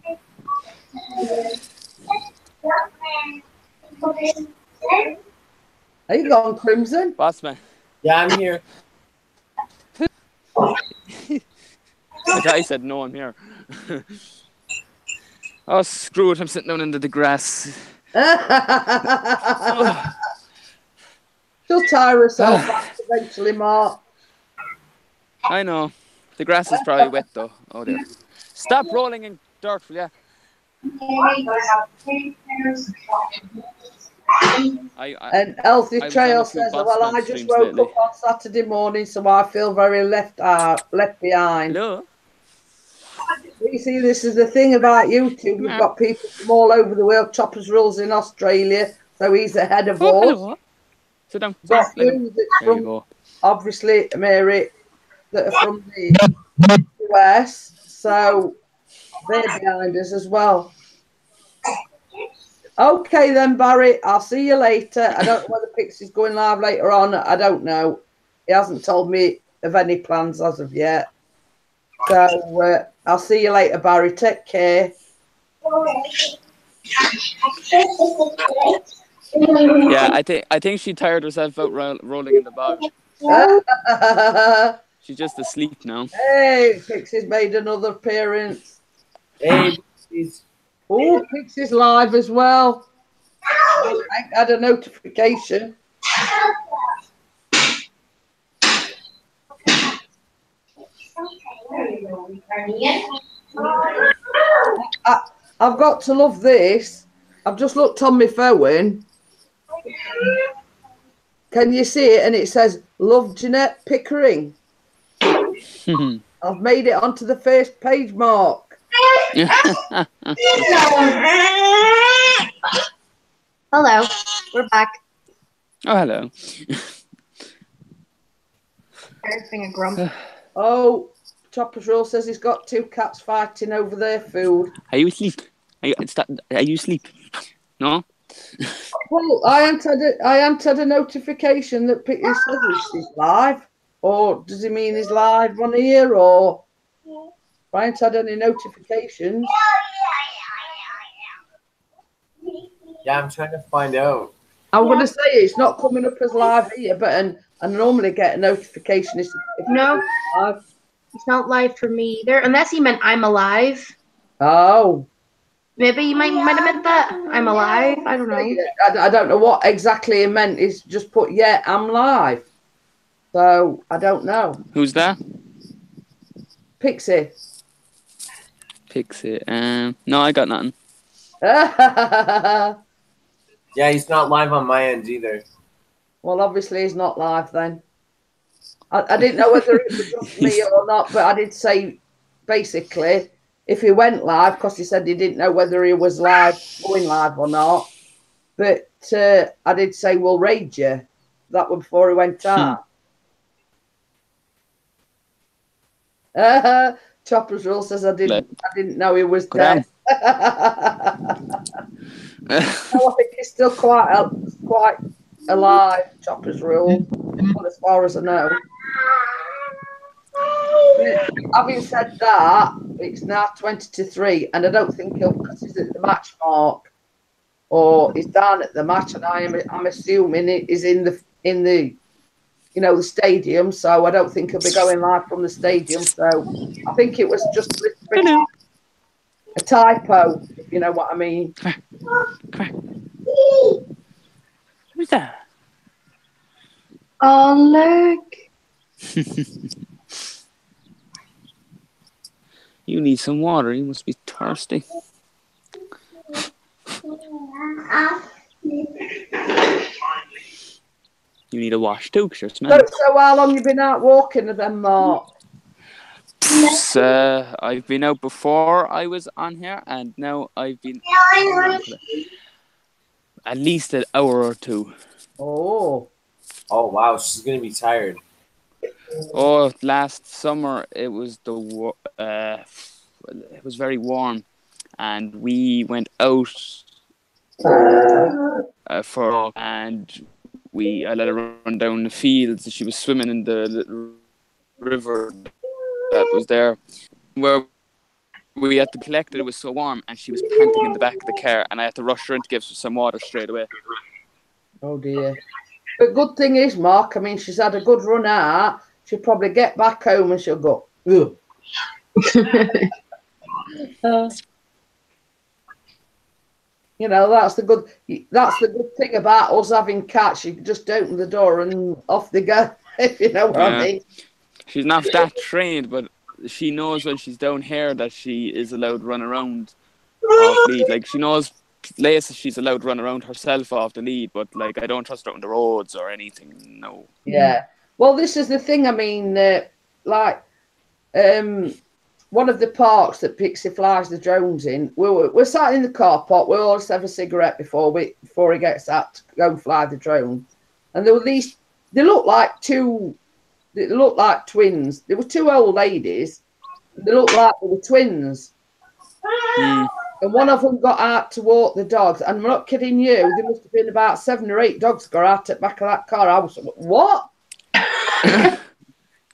Are you gone, Crimson? Boss man. Yeah, I'm here. I said no, I'm here. Oh, screw it. I'm sitting down into the grass. She'll tire herself out eventually, Mark. I know. The grass is probably wet though. Oh dear. Stop rolling in dirt, will ya? And Healthy I was on Trail a few says, Boss well, Man I just streams woke lately. up on Saturday morning, so I feel very left behind. Hello? You see, this is the thing about YouTube. You've got people from all over the world. Choppers Rules in Australia, so he's ahead of Oh, us. hello. Sit down. Got Lay down. you that's There you from, go. obviously, Mary, that are from the US, so they're behind us as well. Okay then, Barry, I'll see you later. I don't know whether Pixie's going live later on. I don't know. He hasn't told me of any plans as of yet. So I'll see you later, Barry. Take care. Yeah, I think she tired herself out rolling in the bog. She's just asleep now. Hey, Pixie's made another appearance. Hey, Pixies. Oh, Pixie's live as well. I had a notification. I've got to love this. I've just looked on my phone. Can you see it? And it says, love Jeanette Pickering. I've made it onto the first page, Mark. Hello, we're back. Oh, hello. There's being a grump. Oh, Chopper's Rule says he's got two cats fighting over their food. Are you asleep? Are you asleep? No? Well, I haven't had a notification that it says he's live. Or does he mean he's live on here? Or I haven't had any notifications. Yeah, I'm trying to find out. I'm going to say it's not coming up as live here, but I normally get a notification. If No, it's live. it's not live for me either. Unless he meant I'm alive. Oh. Maybe you might have meant that. I'm alive. I don't know. I don't know what exactly he meant. He's just put, yeah, I'm live. So I don't know. Who's that? Pixie. Pixie. No, I got nothing. Yeah, he's not live on my end either. Well, obviously he's not live then. I didn't know whether it was just me or not, but I did say basically if he went live, because he said he didn't know whether he was going live or not. But I did say we'll raid you. That was before he went out. Chopper's Rule says I didn't know he was dead. No, I think he's still quite alive, Chopper's Rule, well, as far as I know. But having said that, it's now 20-3, and I don't think because he's at the match mark, or he's down at the match, and I'm assuming it is in the the stadium, so I don't think he'll be going live from the stadium. So I think it was just a little bit a typo, if you know what I mean. Come here. Who's that? Oh, look. You need some water. You must be thirsty. You need a wash too, because you're smelling. So how long you been out walking then, Mark? I've been out before I was on here, and now I've been at least an hour or two. Oh wow, she's gonna be tired. Oh, last summer it was it was very warm, and we went out and I let her run down the fields. She was swimming in the little river that was there, where we had to collect it. It was so warm, and she was panting in the back of the car, and I had to rush her in to give her some water straight away. Oh dear. But good thing is, Mark, I mean, she's had a good run out. She'll probably get back home and she'll go, ugh. You know, that's the good thing about us having cats. You can just open the door and off they go, if you know what I Yeah. mean. She's not that trained, but she knows when she's down here that she is allowed to run around off lead. Like, she knows places she's allowed to run around herself off the lead, but like, I don't trust her on the roads or anything. No. Yeah. Well, this is the thing. I mean, one of the parks that Pixie flies the drones in, we're sat in the car park. We always have a cigarette before he gets out to go and fly the drone. And there were these. They looked like twins. There were two old ladies. They looked like they were twins. Mm. And one of them got out to walk the dogs. And I'm not kidding you. There must have been about 7 or 8 dogs got out at the back of that car. I was what?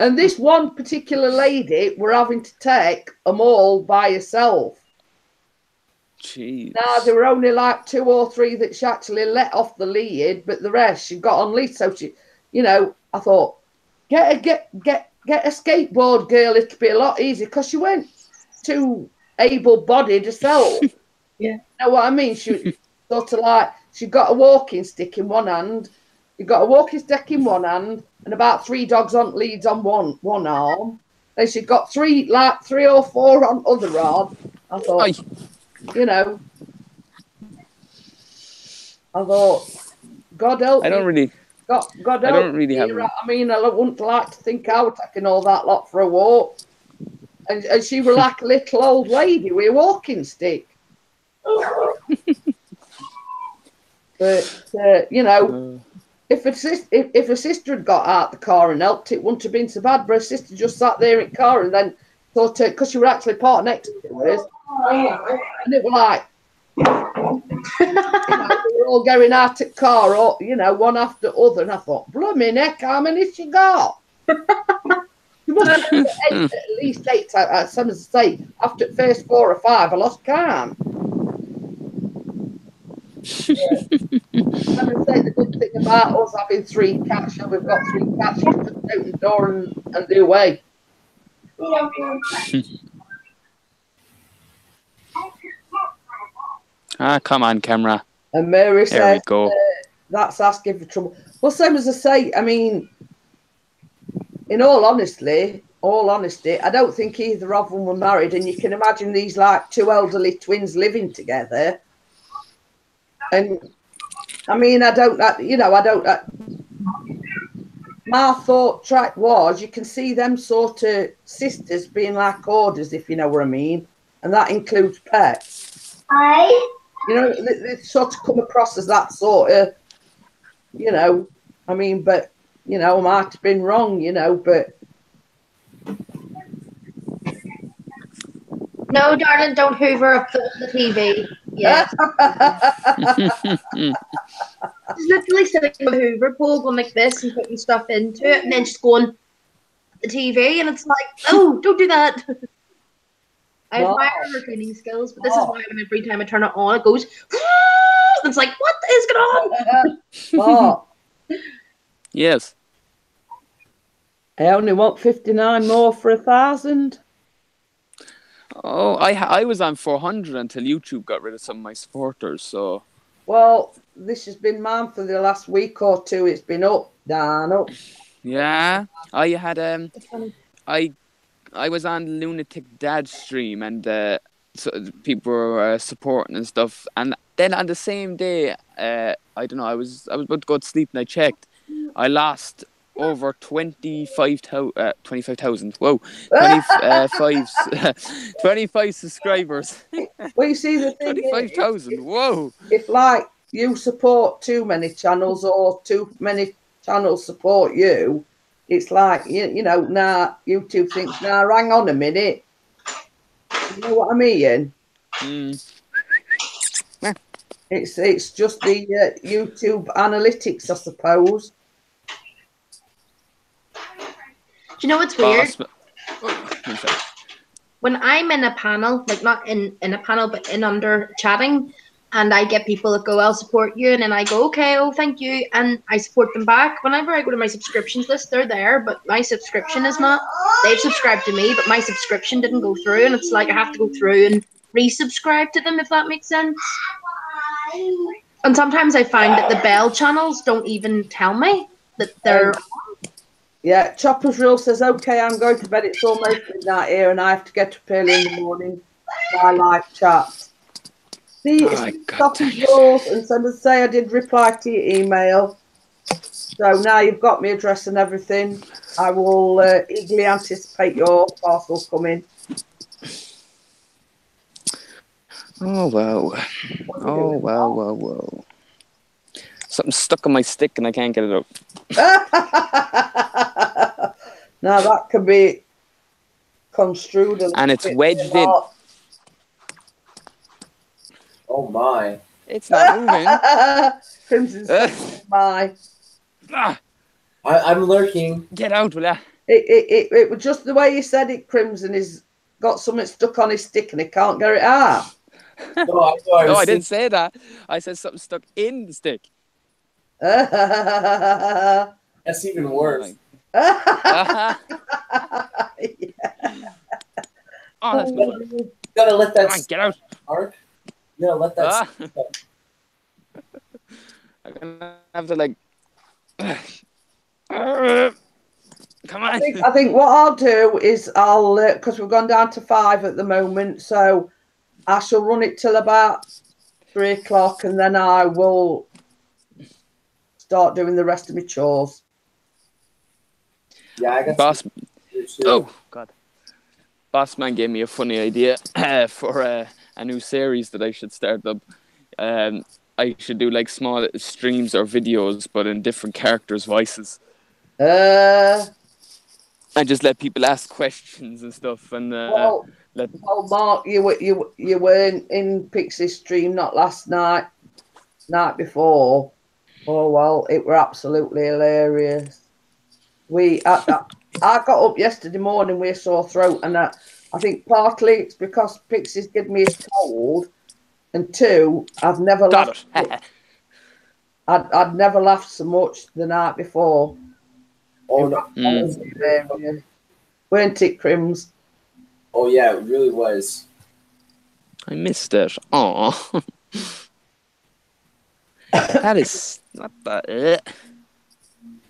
And this one particular lady were having to take them all by herself. Jeez. Now, there were only like 2 or 3 that she actually let off the lead, but the rest she got on lead. So she, you know, I thought, get a skateboard girl. It'd be a lot easier because she weren't too able-bodied herself. Yeah. You know what I mean? She sort of like, she got a walking stick in one hand. You got a walking stick in one hand and about 3 dogs on leads on one arm. Then she got 3 or 4 on other arm. I thought, you know, God help I don't me. really. God help I don't really me. have. I mean, I wouldn't like to think I was taking all that lot for a walk. And she was like a little old lady with a walking stick. But you know, if her sister had got out the car and helped, it wouldn't have been so bad. But her sister just sat there in the car and then thought, because she was actually parked next to us, and it was like, you know, they were all going out at car, or you know, one after other. And I thought, blooming heck, how many she got? She must have at least 8. Some as I say, after the first 4 or 5, I lost count. Let me say the good thing about us having 3 cats, you know, we've got 3 cats, you just open the door and do away. Come on, camera. And Mary There we says, go. that's asking for trouble. Well, same as I say, I mean, in all honesty, I don't think either of them were married. And you can imagine these like 2 elderly twins living together. And I mean, my thought track was, you can see them sort of sisters being like orders, if you know what I mean. And that includes pets. You know, they sort of come across as that sort of, you know, I mean, but, you know, I might have been wrong, you know, but. No, darling, don't hoover up the TV. Yeah. She's literally sitting with a hoover pole going like this and putting stuff into it, and then she's going the TV, and it's like, oh, don't do that. I admire her cleaning skills, but this is why every time I turn it on, it goes, and it's like, what is going on? Yes. I only want 59 more for 1,000. Oh, I was on 400 until YouTube got rid of some of my supporters. So. Well, this has been mine for the last week or 2. It's been up, down, up. Yeah, I had I was on Lunatic Dad stream, and so people were supporting and stuff. And then on the same day, I don't know, I was about to go to sleep, and I checked. I lost over 25,000. Whoa, 25 subscribers. Well, you see, the thing 25,000. Whoa! If like you support too many channels or too many channels support you, it's like you know. Now YouTube thinks, now hang on a minute. You know what I mean? It's just the YouTube analytics, I suppose. Do you know what's weird? When I'm in a panel, like not in a panel, but in under chatting, and I get people that go, I'll support you, and then I go, okay, oh, thank you, and I support them back. Whenever I go to my subscriptions list, they're there, but my subscription is not. They've subscribed to me, but my subscription didn't go through, and it's like I have to go through and resubscribe to them, if that makes sense. And sometimes I find that the bell channels don't even tell me that they're. Yeah, Chopper's Rule says, okay, I'm going to bed. It's almost midnight here and I have to get up early in the morning. My live chat. See, Oh, God Chopper's dang it. Rules, and so to say I did reply to your email. So now you've got my address and everything. I will eagerly anticipate your parcel coming. Oh, wow. What are you Oh, doing? wow. Something's stuck on my stick and I can't get it up. Now that can be construed a little And it's bit wedged in. more. Oh my. It's not moving. Crimson said, my. Ah, I'm lurking. get out, will ya? It was just the way you said it, Crimson. He's got something stuck on his stick and he can't get it out. No, I know. No, I didn't say that. I said something stuck in the stick. That's even worse. Ah, oh, that's good. You gotta let that Come on, get out. spark. You gotta let that. Ah. I'm gonna have to like. Come on. I think what I'll do is I'll, because we've gone down to 5 at the moment, so I shall run it till about 3 o'clock and then I will start doing the rest of my chores. Yeah, I got. Boss. Some... Oh God. Boss man gave me a funny idea for a new series that I should start up. I should do like small streams or videos, but in different characters' voices. And just let people ask questions and stuff, and Well, Mark, you weren't in Pixie's stream not last night, night before. Oh well, it were absolutely hilarious. I got up yesterday morning with a sore throat, and I think partly it's because Pixie's given me a cold, and 2, I've never laughed. I'd never laughed so much the night before. Oh, It was hilarious. Weren't it, Crims? oh yeah, it really was. I missed it. Aw. That is not that.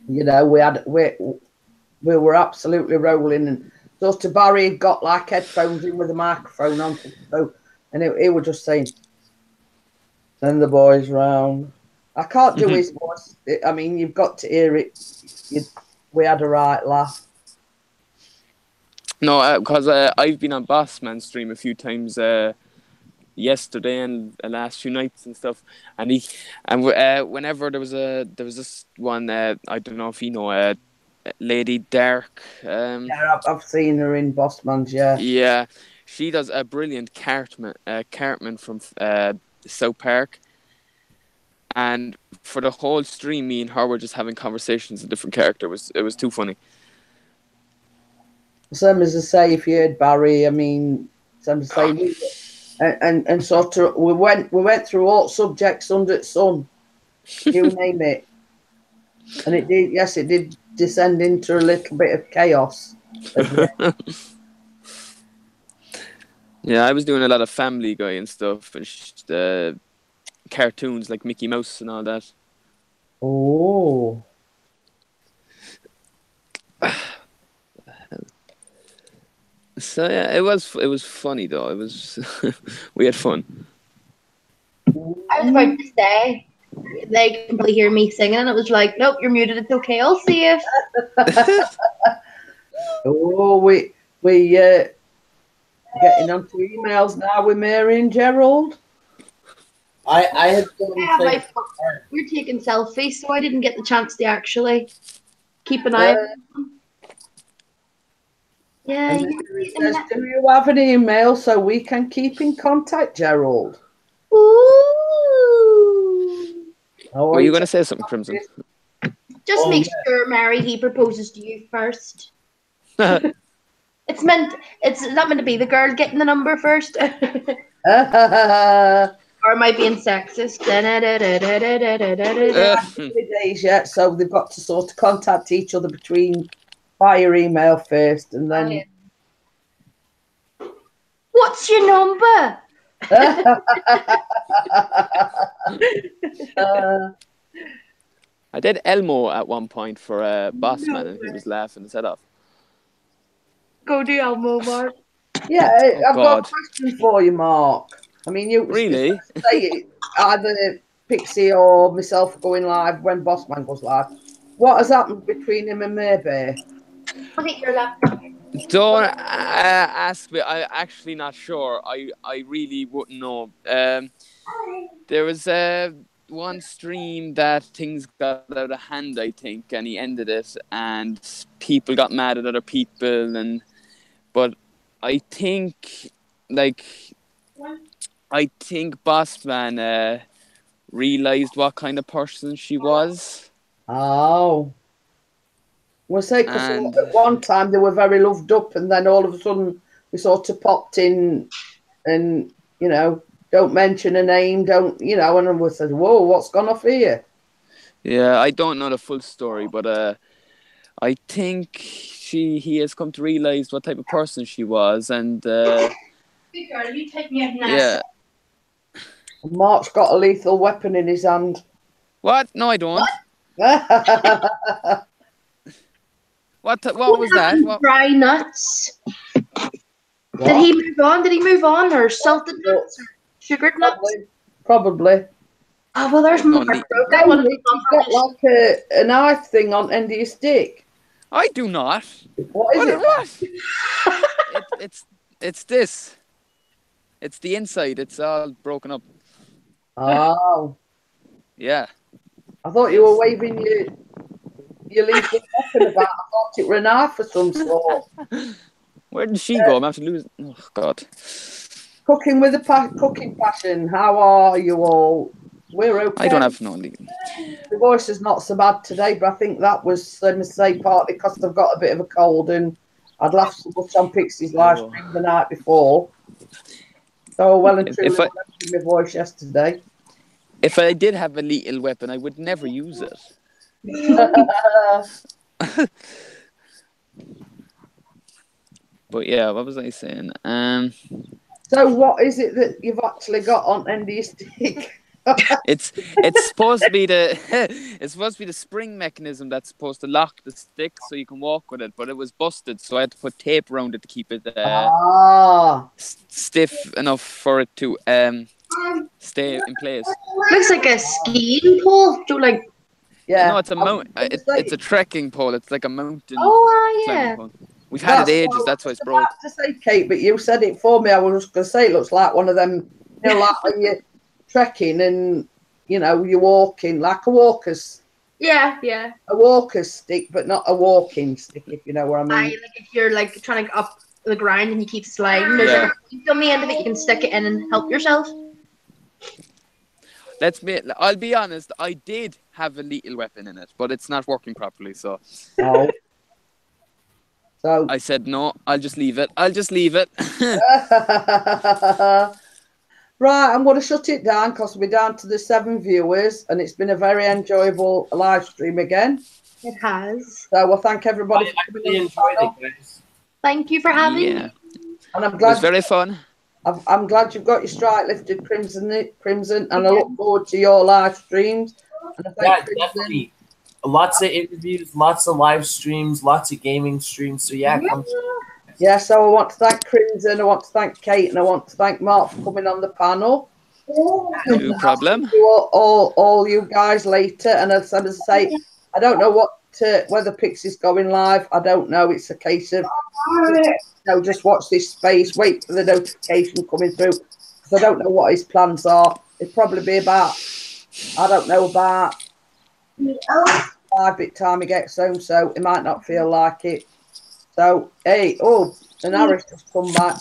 You know, we were absolutely rolling, and sort of Barry got like headphones in with a microphone on, so, and he was just saying, "Send the boys round." I can't do his voice. I mean, you've got to hear it. We had a right laugh. No, because I've been on Bossman's stream a few times yesterday and the last few nights and stuff, and whenever there was this one I don't know if you know Lady Dark. Yeah, I've seen her in Bossman's. Yeah. Yeah, she does a brilliant Cartman from South Park. And for the whole stream, me and her were just having conversations with different characters. It was too funny. Same as I say, if you heard Barry, I mean, same as I say, and sort of we went through all subjects under the sun, you name it, and it did. Yes, it did descend into a little bit of chaos. Yeah, I was doing a lot of Family Guy and stuff, and cartoons like Mickey Mouse and all that. Oh. So yeah, it was funny though. It was we had fun. I was about to say, they can probably hear me singing, and it was like, nope, you're muted. It's okay. I'll see you. Oh, we getting onto emails now with Mary and Gerald. I had We're taking selfies, so I didn't get the chance to actually keep an eye on them. Yeah. And it says, do you have an email so we can keep in contact, Gerald? Ooh. Oh, Were you going to say something, Crimson? Just make sure, Mary, he proposes to you first. It's not meant to be the girl getting the number first. Or am I being sexist? Days yet, so they've got to sort of contact each other via email first, and then. What's your number? I did Elmo at one point for Bossman, and he was laughing his head off. Go do Elmo, Mark. Yeah, Oh, I've got a God. question for you, Mark. I mean, you Really? say it, either Pixie or myself are going live when Bossman goes live. What has happened between him and Maybe? I think your laptop. Don't ask me. I'm actually not sure. I really wouldn't know. There was one stream that things got out of hand, I think, and he ended it, and people got mad at other people, but I think, like, I think Bossman realized what kind of person she was, Oh. Well, say, because and at one time they were very loved up, and then all of a sudden we sort of popped in and, don't mention a name, and we said, whoa, what's gone off here? yeah, I don't know the full story, but I think he has come to realize what type of person she was, and Big girl, you take me out now. yeah. Mark's got a lethal weapon in his hand. What? No, I don't. What was that? What? Dry nuts. Did he move on? Did he move on, or salted nuts, or sugared nuts? Probably. Oh well, there's No, more. Lee. Okay, well, You've got like a knife thing on end of your stick. I do not. What is it? What? It's this. It's the inside. It's all broken up. Oh, Yeah. I thought you were waving your lethal weapon about. I thought it were a knife of some sort. Where did she go? I'm after losing. Oh God. Cooking with a cooking passion. How are you all? We're okay. I don't have no. The voice is not so bad today, but I think that was, let me say, partly because I've got a bit of a cold and I'd laughed so much on Pixie's live stream the night before. So well and truly left my voice yesterday. If I did have a lethal weapon, I would never use it. But yeah, what was I saying? So what is it that you've actually got on end of your stick? It's supposed to be the spring mechanism that's supposed to lock the stick so you can walk with it, but it was busted, so I had to put tape around it to keep it stiff enough for it to stay in place. Looks like a skiing pole. Do like? Yeah. No, it's a it's a trekking pole. It's like a mountain. Oh yeah. Pole. We've had it ages. That's why it's broke. I was about to say, Kate, but you said it for me. I was just going to say it looks like one of them, like when you're trekking and, you're walking, like a walker's. Yeah, yeah. A walker's stick, but not a walking stick, if you know what I mean. Like if you're like trying to go up the grind and you keep sliding, there's like a gummy end of it. You can stick it in and help yourself. I'll be honest. I did have a lethal weapon in it, but it's not working properly. So. Oh. So I said no. I'll just leave it. Right, I'm going to shut it down because we're down to the 7 viewers, and it's been a very enjoyable live stream again. It has. So we'll thank everybody. I really enjoyed it, guys. Thank you for having me. And I'm glad it was very fun. I'm glad you've got your strike lifted, Crimson, and I look forward to your live streams. And I thank Crimson. Definitely. Lots of interviews, lots of live streams, lots of gaming streams. So come. Yeah, so I want to thank Crimson, I want to thank Kate, and I want to thank Mark for coming on the panel. No problem. All you guys later, and as I say, I don't know whether Pixie's going live. I don't know. It's a case of just watch this space, wait for the notification coming through, because I don't know what his plans are. It'll probably be about 5 time he gets home, so he might not feel like it. So, hey, and Harris just come back.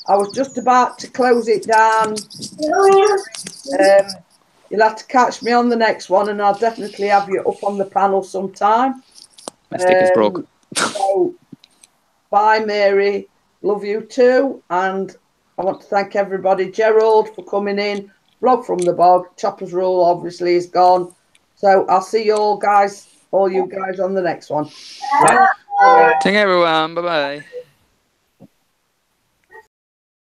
I was just about to close it down. You'll have to catch me on the next one, and I'll definitely have you up on the panel sometime. My stick is broke. So, bye, Mary. Love you too. And I want to thank everybody. Gerald for coming in. Vlog from the Bog. Chopper's Rule obviously is gone. So, I'll see you all you guys on the next one. Thank everyone. Bye-bye.